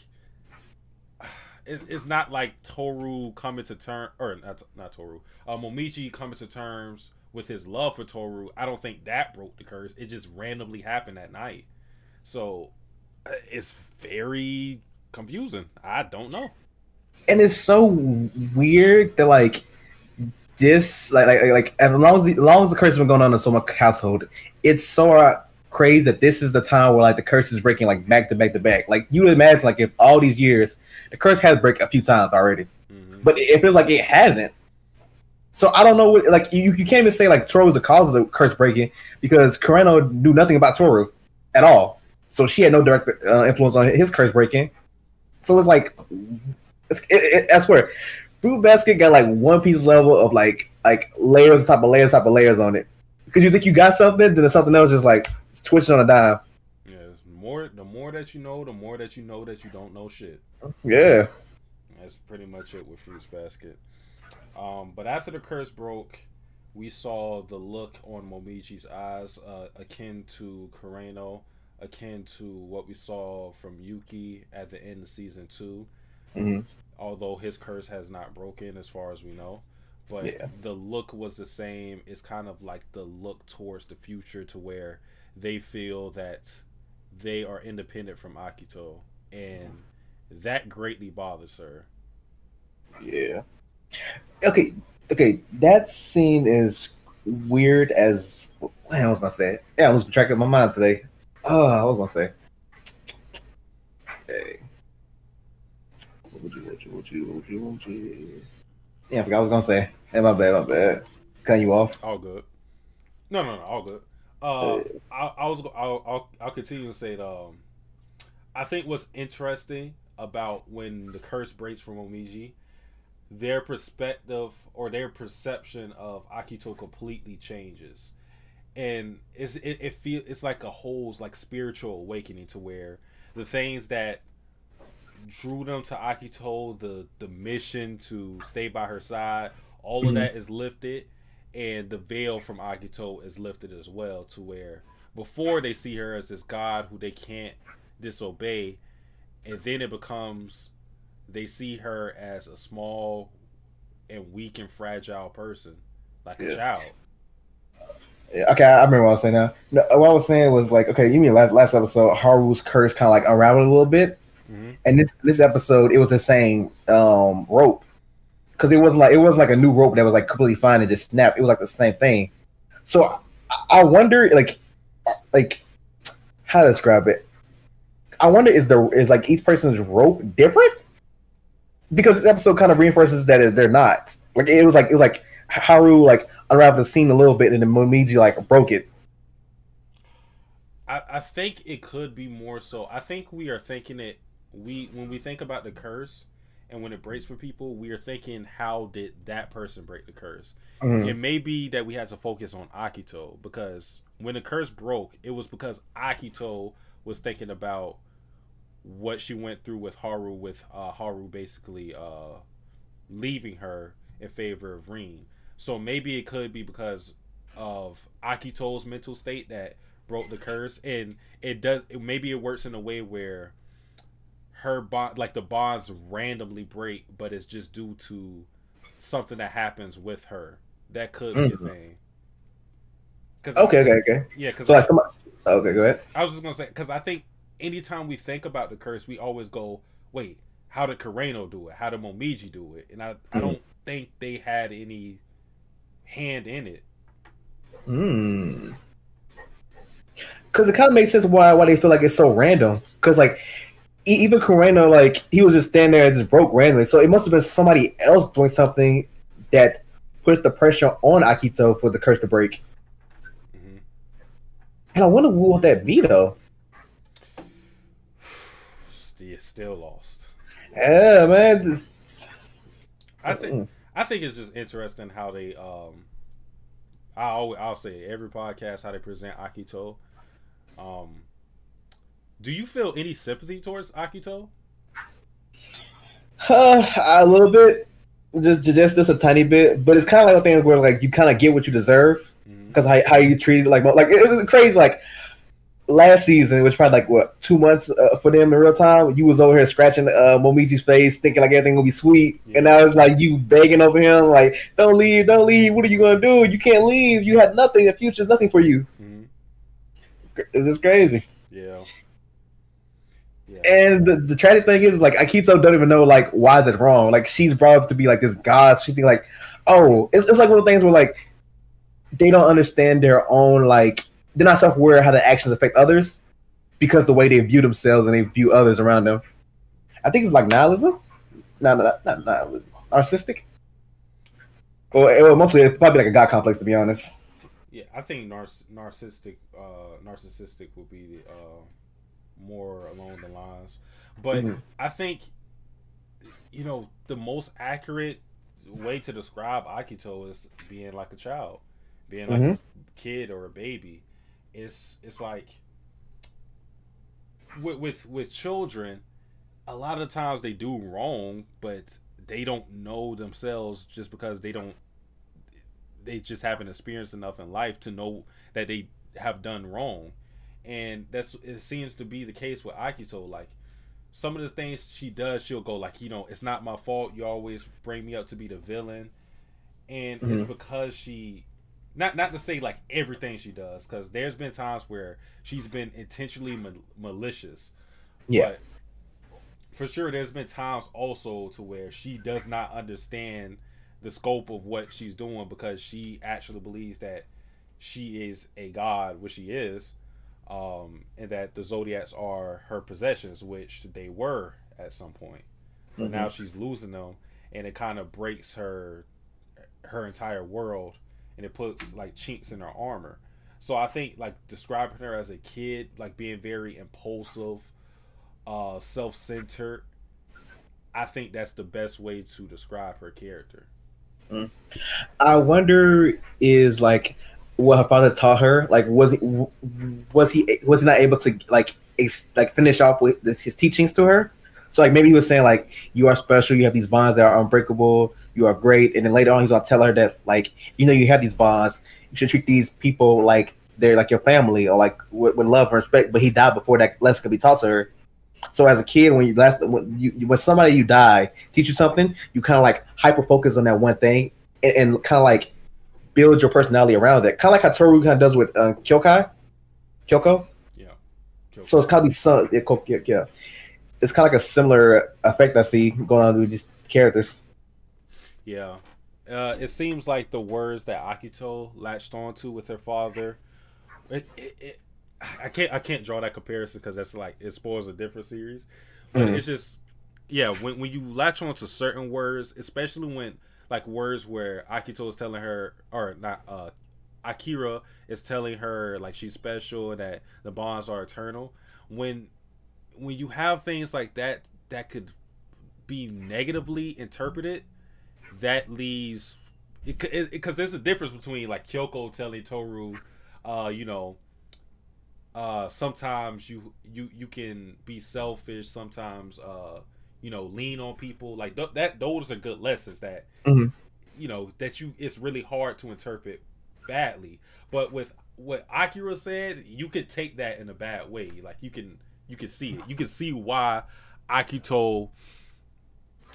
Toru coming to terms, or not Toru, Momiji coming to terms with his love for Toru. I don't think that broke the curse. It just randomly happened that night. So it's very confusing. I don't know. And it's so weird that like this like as long as the curse has been going on in so much household, it's so crazy that this is the time where like the curse is breaking like back to back to back. Like you would imagine like if all these years the curse has break a few times already, but it feels like it hasn't. So I don't know what like you can't even say like Toru was the cause of the curse breaking because Kureno knew nothing about Toru at all, so she had no direct influence on his curse breaking. So it's like. I swear, Fruit Basket got like One Piece level of like layers on top of layers on it. Because you think you got something, then something else just like it's twitching on a dime. Yeah, the more that you know, the more that you know that you don't know shit. Yeah, that's pretty much it with Fruit Basket. But after the curse broke, we saw the look on Momiji's eyes, akin to Kureno, akin to what we saw from Yuki at the end of season 2. Mm-hmm. Although his curse has not broken, as far as we know, but the look was the same. It's kind of like the look towards the future, to where they feel that they are independent from Akito, and that greatly bothers her. Yeah. Okay. That scene is weird as. What I was gonna say? Yeah, I was track of my mind today. Oh, I was gonna say. Hey. What you? Yeah, I forgot what I was gonna say. Hey, my bad. Cutting you off. All good. No, all good. I'll continue to say it. I think what's interesting about when the curse breaks from Momiji, their perspective or their perception of Akito completely changes, and it's like a whole like spiritual awakening, to where the things that drew them to Akito, the mission to stay by her side, all of that is lifted, and the veil from Akito is lifted as well, to where before they see her as this god who they can't disobey, and then it becomes they see her as a small and weak and fragile person, like a child. Okay, I remember what I was saying now. No, what I was saying was like, okay, you mean last episode, Haru's curse kind of like unraveled a little bit, and this episode it was the same rope, because it wasn't like a new rope that was like completely fine and just snapped. It was like the same thing. So I wonder, like how to describe it. I wonder is like each person's rope different? Because this episode kind of reinforces that they're not. Like it was like Haru like unraveled the scene a little bit, and then Momiji like broke it. I think it could be more so. I think we are thinking it. When we think about the curse and when it breaks for people, we are thinking, how did that person break the curse? It may be that we had to focus on Akito, because when the curse broke, it was because Akito was thinking about what she went through with Haru, Haru basically leaving her in favor of Rin. So maybe it could be because of Akito's mental state that broke the curse, and maybe it works in a way where her bond, like the bonds randomly break, but it's just due to something that happens with her. That could be a thing. Okay. Yeah, because so like okay, go ahead. I was just gonna say, because I think anytime we think about the curse, we always go, wait, how did Kureno do it? How did Momiji do it? And I don't think they had any hand in it. Because it kind of makes sense why they feel like it's so random. Because like even Kureno, like he was just standing there and just broke randomly. So it must have been somebody else doing something that put the pressure on Akito for the curse to break. And I wonder who would that be though. Still lost. Yeah, man. I think it's just interesting how they I'll say every podcast how they present Akito. Do you feel any sympathy towards Akito? A little bit, just a tiny bit, but it's kind of like a thing where like you kind of get what you deserve because how you treated like it's crazy. Like last season, which probably like what 2 months for them in real time, you was over here scratching Momiji's face, thinking like everything will be sweet, and now it's like you begging over him, like don't leave. What are you gonna do? You can't leave. You had nothing. The future's nothing for you. It's just crazy. Yeah. And the tragic thing is like Akito don't even know like why is it wrong. Like she's brought up to be like this god. She think like, oh, it's like one of the things where like they don't understand their own like. They're not self-aware how their actions affect others because the way they view themselves and they view others around them. I think it's like nihilism. No, not nihilism. Narcissistic. Or mostly it's probably like a god complex, to be honest. Yeah, I think narcissistic would be more along the lines. But I think, the most accurate way to describe Akito is being like a child, being like a kid or a baby. It's like with children, a lot of times they do wrong, but they don't know themselves just because they they just haven't experienced enough in life to know that they have done wrong. And it seems to be the case with Akito. Like, some of the things she does, she'll go like, it's not my fault. You always bring me up to be the villain. And it's because she, not to say like everything she does, because there's been times where she's been intentionally malicious. Yeah. But for sure, there's been times also to where she does not understand the scope of what she's doing, because she actually believes that she is a god, which she is. And that the Zodiacs are her possessions, which they were at some point. But now she's losing them, and it kind of breaks her entire world, and it puts like chinks in her armor. So I think like describing her as a kid, like being very impulsive, self-centered, I think that's the best way to describe her character. I wonder is like what her father taught her. Like, was he not able to like finish off with his teachings to her? So like maybe he was saying like, you are special, you have these bonds that are unbreakable, you are great, and then later on he's gonna tell her that like, you have these bonds, you should treat these people like they're like your family, or like with love and respect. But he died before that lesson could be taught to her. So as a kid, when somebody you die teach you something, you kind of like hyper focus on that one thing, and kind of like build your personality around that. Kind of like how Toru kind of does with Kyoko. Yeah. Kyoko. So it's kind of yeah. It's kind of like a similar effect I see going on with these characters. Yeah. It seems like the words that Akito latched onto with her father, I can't draw that comparison because that's like, it spoils a different series. But it's just, yeah, when you latch on to certain words, especially when like words where Akito is telling her, or not, Akira is telling her like she's special and that the bonds are eternal. When you have things like that could be negatively interpreted, that leaves, because there's a difference between like Kyoko telling Toru, sometimes you can be selfish, sometimes lean on people, like those are good lessons that it's really hard to interpret badly. But with what Akira said, you could take that in a bad way. Like you can see it. You can see why Akito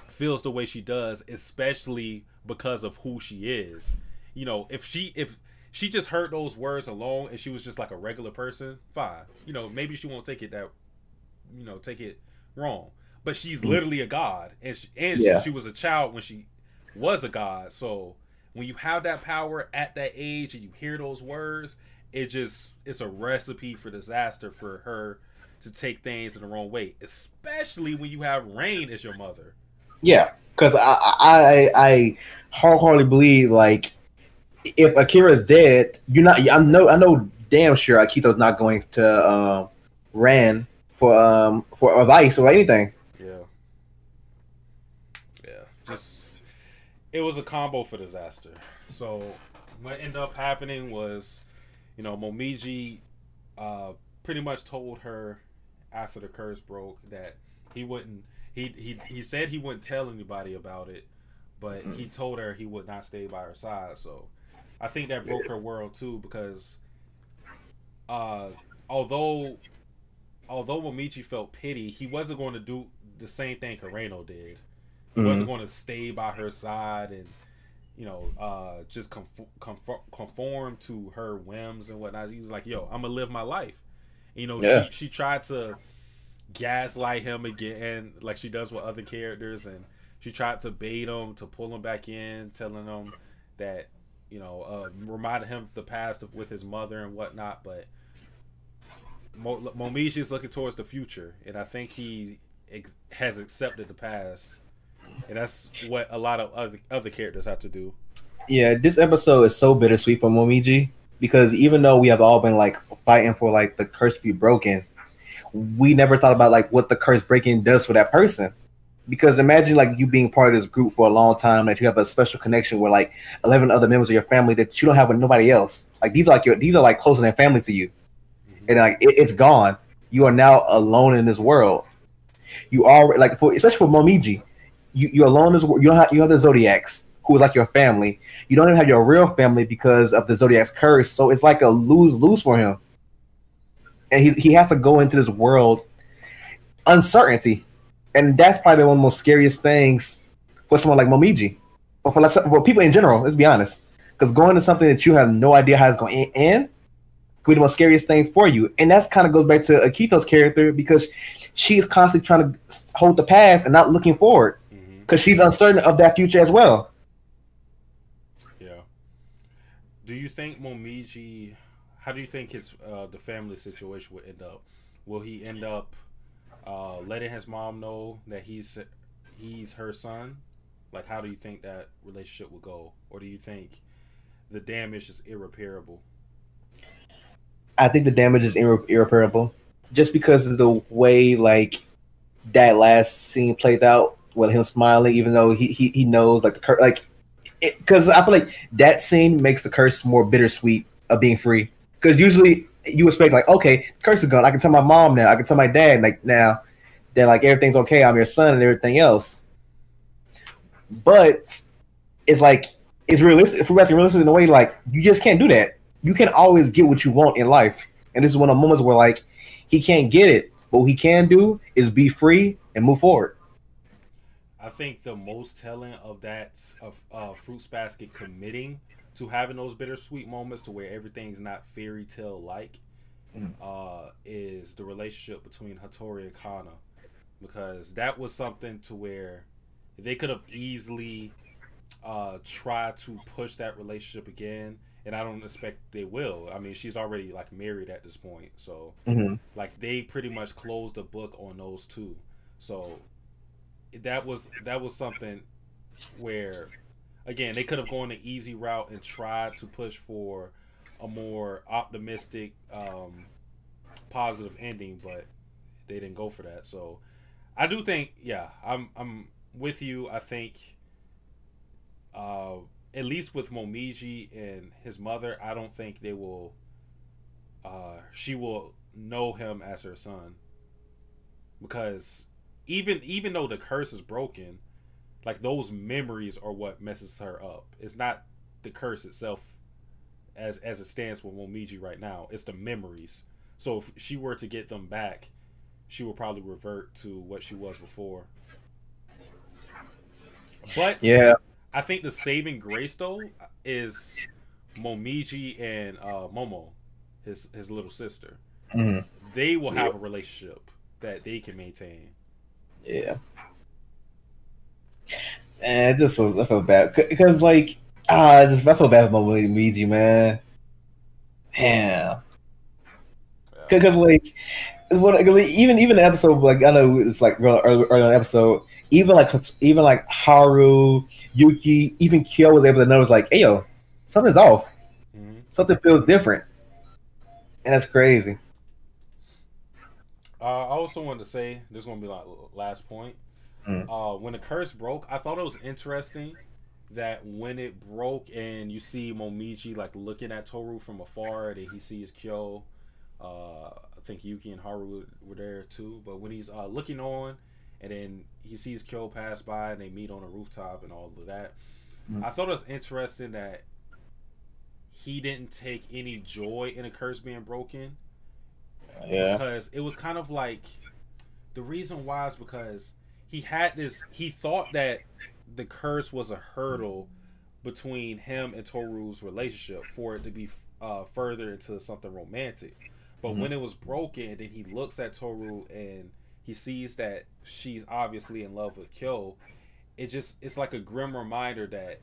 feels the way she does, especially because of who she is. If she just heard those words alone and she was just like a regular person, fine. Maybe she won't take it take it wrong. But she's literally a god, and she was a child when she was a god. So when you have that power at that age and you hear those words, it's a recipe for disaster for her to take things in the wrong way, especially when you have Rain as your mother. Yeah, because I wholeheartedly believe like if Akira is dead, I know damn sure Akito's not going to Ran for advice or anything. Just it was a combo for disaster. So what ended up happening was, Momiji pretty much told her after the curse broke that he wouldn't. He said he wouldn't tell anybody about it, but he told her he would not stay by her side. So I think that broke her world too, because although Momiji felt pity, he wasn't going to do the same thing Kureno did. He wasn't going to stay by her side and just conform to her whims and whatnot. He was like, "Yo, I'm gonna live my life." She tried to gaslight him again, like she does with other characters, and she tried to bait him to pull him back in, telling him that reminded him the past with his mother and whatnot. But Momiji is looking towards the future, and I think he has accepted the past, and that's what a lot of other characters have to do. Yeah, this episode is so bittersweet for Momiji, because even though we have all been like fighting for like the curse to be broken, we never thought about like what the curse breaking does for that person. Because imagine like you being part of this group for a long time, that you have a special connection with like 11 other members of your family that you don't have with nobody else. Like these are like closer than family to you, and like it's gone. You are now alone in this world. You are like especially for Momiji, you're alone in this world. You have the Zodiacs. who is like your family. You don't even have your real family because of the Zodiac's curse. So it's like a lose-lose for him. And he has to go into this world uncertainty. And that's probably one of the most scariest things for someone like Momiji. Or for people in general, let's be honest. Because going to something that you have no idea how it's going to end could be the most scariest thing for you. And that kind of goes back to Akito's character, because she's constantly trying to hold the past and not looking forward. Because she's uncertain of that future as well. Yeah. Do you think Momiji... How do you think his the family situation would end up? Will he end up letting his mom know that he's her son? Like, how do you think that relationship will go? Or do you think the damage is irreparable? I think the damage is irreparable, just because of the way like that last scene played out with him smiling, even though he knows like the curse, like, because I feel like that scene makes the curse more bittersweet of being free. Because usually you expect like, okay, curse is gone. I can tell my mom now. I can tell my dad like now that like everything's okay. I'm your son and everything else. But it's like it's realistic. If we're asking realistic in a way, like you just can't do that. You can't always get what you want in life. And this is one of the moments where like he can't get it. But what he can do is be free and move forward. I think the most telling of that Fruits Basket committing to having those bittersweet moments to where everything's not fairy tale like is the relationship between Hattori and Kana, because that was something to where they could have easily tried to push that relationship again, and I don't expect they will. I mean, she's already like married at this point, so like they pretty much closed the book on those two. So that was something where, again, they could have gone the easy route and tried to push for a more optimistic, positive ending, but they didn't go for that. So I do think, yeah, I'm with you. I think, at least with Momiji and his mother, I don't think they will. She will know him as her son, because even though the curse is broken, like those memories are what messes her up. It's not the curse itself as it stands with Momiji right now. It's the memories. So if she were to get them back, she will probably revert to what she was before. But yeah, I think the saving grace though is Momiji and Momo, his little sister. They will have a relationship that they can maintain. Yeah. And I feel bad because like I feel bad for Momiji, man. Damn. Because like even the episode, like I know it's like early in the episode, even like Haru, Yuki, even Kyo was able to notice like, hey yo, something's off. Something feels different, and that's crazy. I also wanted to say, this is gonna be like last point. When the curse broke, I thought it was interesting that when it broke and you see Momiji like looking at Toru from afar, and he sees Kyo, I think Yuki and Haru were there too. But when he's looking on, and then he sees Kyo pass by, and they meet on a rooftop and all of that, I thought it was interesting that he didn't take any joy in a curse being broken. Yeah, because it was kind of like, the reason why is because he thought that the curse was a hurdle between him and Toru's relationship for it to be further into something romantic. But when it was broken, then he looks at Toru and he sees that she's obviously in love with Kyo. It's like a grim reminder that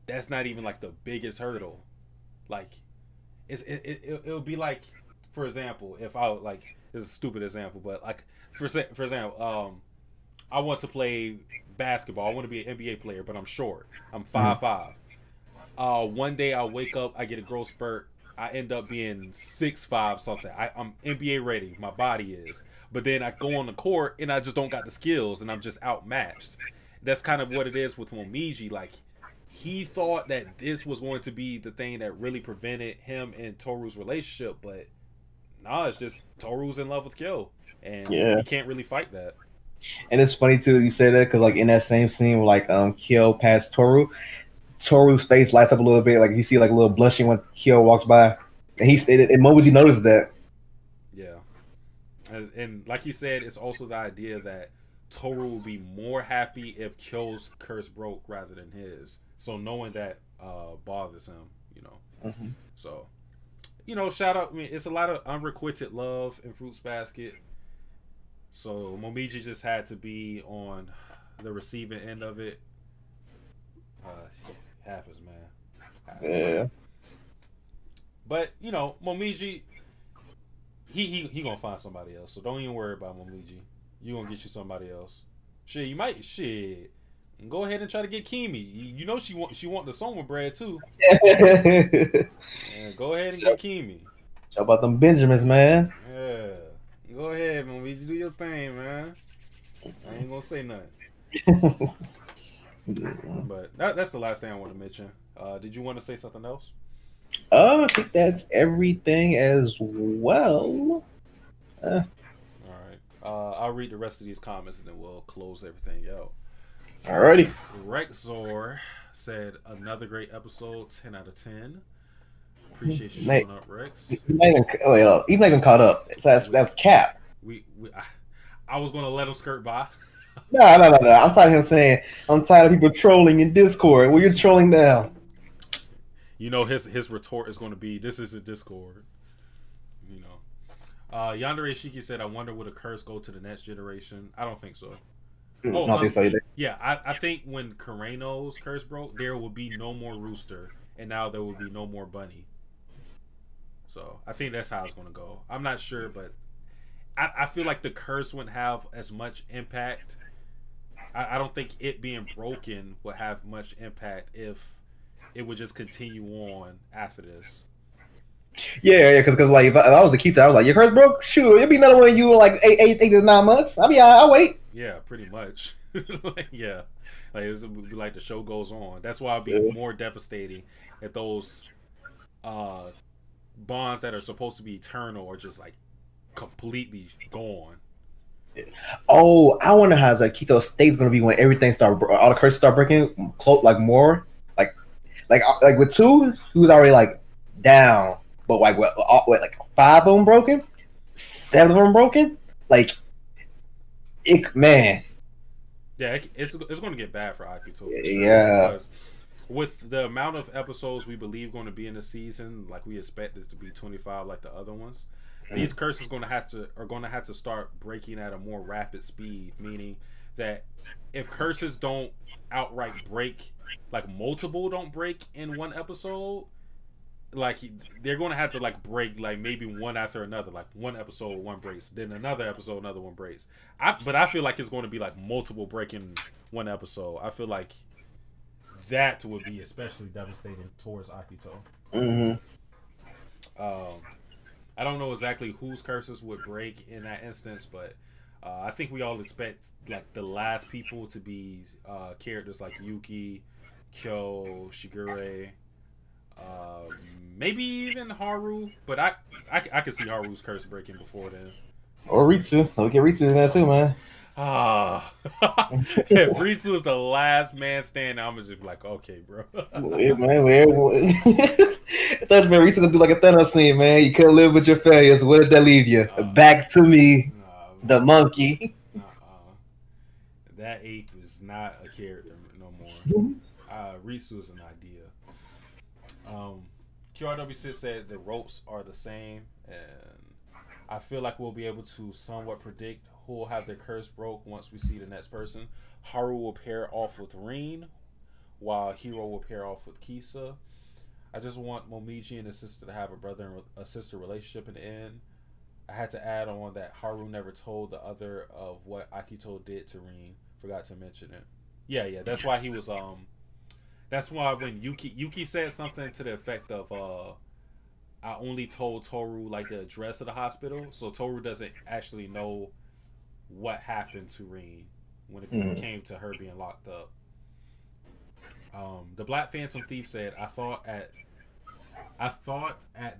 that's not even like the biggest hurdle. Like it'll be like, for example, if I would, like, this is a stupid example, but like for example, I want to play basketball. I want to be an NBA player, but I'm short. I'm 5'5". One day I wake up, I get a growth spurt, I end up being 6'5" something. I'm NBA ready. My body is, but then I go on the court and I just don't got the skills, and I'm just outmatched. That's kind of what it is with Momiji. Like, he thought that this was going to be the thing that really prevented him and Toru's relationship, but nah, it's just Toru's in love with Kyo, and he can't really fight that. And it's funny too you say that, because like in that same scene where like Kyo passed Toru, Toru's face lights up a little bit, like you see like a little blushing when Kyo walks by, and Momoji noticed that. Yeah, and like you said, it's also the idea that Toru will be more happy if Kyo's curse broke rather than his. So knowing that bothers him, you know. Mm-hmm. So, you know, shout out. I mean, it's a lot of unrequited love in Fruits Basket. So Momiji just had to be on the receiving end of it. Happens, man. Yeah. But you know, Momiji, he gonna find somebody else. So don't even worry about Momiji. You gonna get you somebody else. Shit, you might go ahead and try to get Kimi. You know she want the Soma bread too. Yeah, go ahead and get Kimi. How about them Benjamins, man? Yeah. Go ahead, Momiji. Do your thing, man. I ain't gonna say nothing. But that's the last thing I want to mention. Did you want to say something else? I think that's everything as well. All right. I'll read the rest of these comments and then we'll close everything out. Alrighty. Rexor said another great episode, 10 out of 10. Appreciate you showing up, Rex. He's not even caught up. So that's cap. I was gonna let him skirt by. No. I'm tired of him saying I'm tired of people trolling in Discord. Well, you're trolling now. You know his retort is going to be, "This isn't Discord." You know. Yandere Shiki said, "I wonder would a curse go to the next generation?" I don't think so. I don't think so either. Yeah, I think when Kureno's curse broke, there will be no more Rooster, and now there will be no more Bunny. So I think that's how it's going to go. I'm not sure, but I feel like the curse wouldn't have as much impact. I don't think it being broken would have much impact if it would just continue on after this. Yeah, because like if I was a keeper, I was like, your curse broke? Sure, it'll be another one in you in like 8 to 9 months. I'll wait. Yeah, pretty much. Yeah, like it would be like the show goes on. That's why it'd be more devastating if those bonds that are supposed to be eternal are just like completely gone. Oh, I wonder how Zakito's state's gonna be when everything all the curses start breaking, like more, like with 2, he was already like down, but like what, like 5 of them broken, 7 of them broken, like man. Yeah, it's going to get bad for Akito. Yeah. With the amount of episodes we believe going to be in the season, like we expect it to be 25 like the other ones, these curses are going to have to start breaking at a more rapid speed, meaning that if curses don't outright break, like multiple don't break in one episode, like they're going to have to like break like maybe one after another, like one episode one breaks, then another episode another one breaks. But I feel like it's going to be like multiple breaking one episode. I feel like that would be especially devastating towards Akito. Mm-hmm. I don't know exactly whose curses would break in that instance, but I think we all expect like the last people to be characters like Yuki, Kyo, Shigure, maybe even Haru. But I could see Haru's curse breaking before then. Or Ritsu. I'll get Ritsu in that too, man. If Ritsu is the last man standing, I'm just like, okay, bro. Yeah, man, that's man. Ritsu gonna do like a Thanos scene, man. You couldn't live with your failures. Where did that leave you? Back to me, the monkey. That ape is not a character no more. Ritsu is an idea. QRW6 said the ropes are the same, and I feel like we'll be able to somewhat predict who will have their curse broke once we see the next person. Haru will pair off with Rin, while Hiro will pair off with Kisa. I just want Momiji and his sister to have a brother and a sister relationship in the end. I had to add on that Haru never told the other of what Akito did to Rin. Forgot to mention it. Yeah, that's why he was that's why when Yuki said something to the effect of I only told Toru like the address of the hospital, so Toru doesn't actually know what happened to Rin when it came to her being locked up. The Black Phantom Thief said, I thought at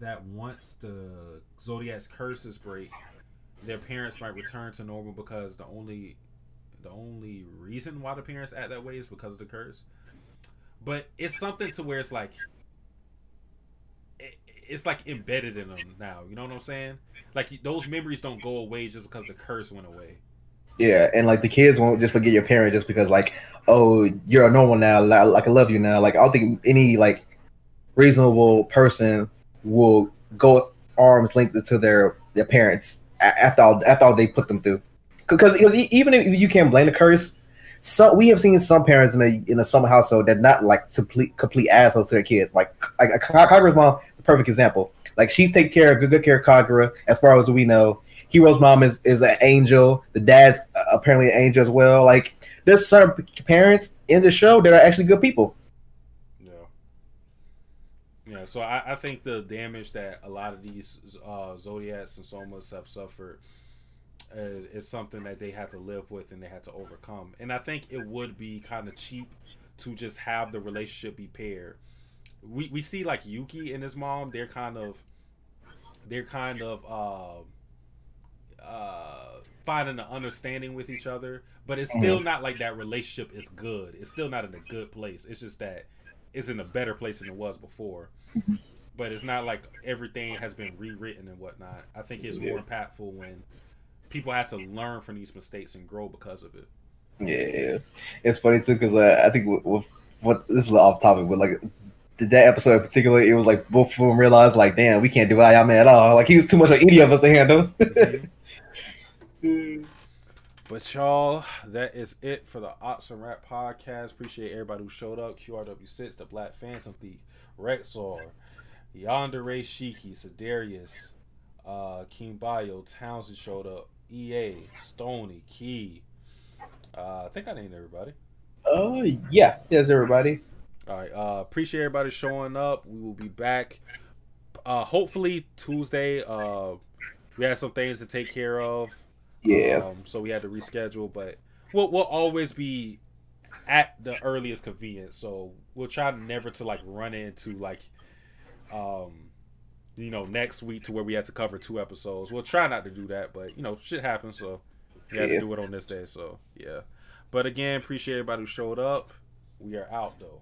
that once the Zodiac's curses break, their parents might return to normal because the only reason why the parents act that way is because of the curse. but it's something to where it's like it's like embedded in them now. You know what I'm saying? Like those memories don't go away just because the curse went away. Yeah, and like the kids won't just forget your parent just because like, oh, you're a normal now. Like I love you now. Like I don't think any like reasonable person will go arms length to their parents after all they put them through. Because even if you can't blame the curse, we have seen some parents in a some household that not like complete assholes to their kids. Like Kagura's mom, the perfect example. Like she's taking good care of Kagura as far as we know. Hero's mom is an angel. The dad's apparently an angel as well. Like there's certain parents in the show that are actually good people. Yeah, so I think the damage that a lot of these Zodiacs and Somas have suffered is something that they have to live with and they have to overcome. And I think it would be kind of cheap to just have the relationship be paired. We see like Yuki and his mom, they're kind of finding an understanding with each other, but it's still not like that relationship is good. It's still not in a good place. It's just that it's in a better place than it was before. But it's not like everything has been rewritten and whatnot. I think it's more impactful when people have to learn from these mistakes and grow because of it. Yeah, it's funny too because I think with what this is off topic, but like that episode in particular, it was like both of them realized like, damn, we can't do Ayame at all. Like he was too much of any of us to handle. But y'all, that is it for the Awesome Rap Podcast. Appreciate everybody who showed up. QRW6, the Black Phantom Thief, Rexor, Yandere Shiki, Sedarius, Kimbayo, Townsend showed up, EA, Stony, Key. I think I named everybody. Yeah, there's everybody. All right, appreciate everybody showing up. We will be back hopefully Tuesday. We had some things to take care of. Yeah. So we had to reschedule, but we'll always be at the earliest convenience. So we'll try never to like run into like, next week to where we had to cover 2 episodes. We'll try not to do that, but shit happens. So we had to do it on this day. So yeah. But again, appreciate everybody who showed up. We are out though.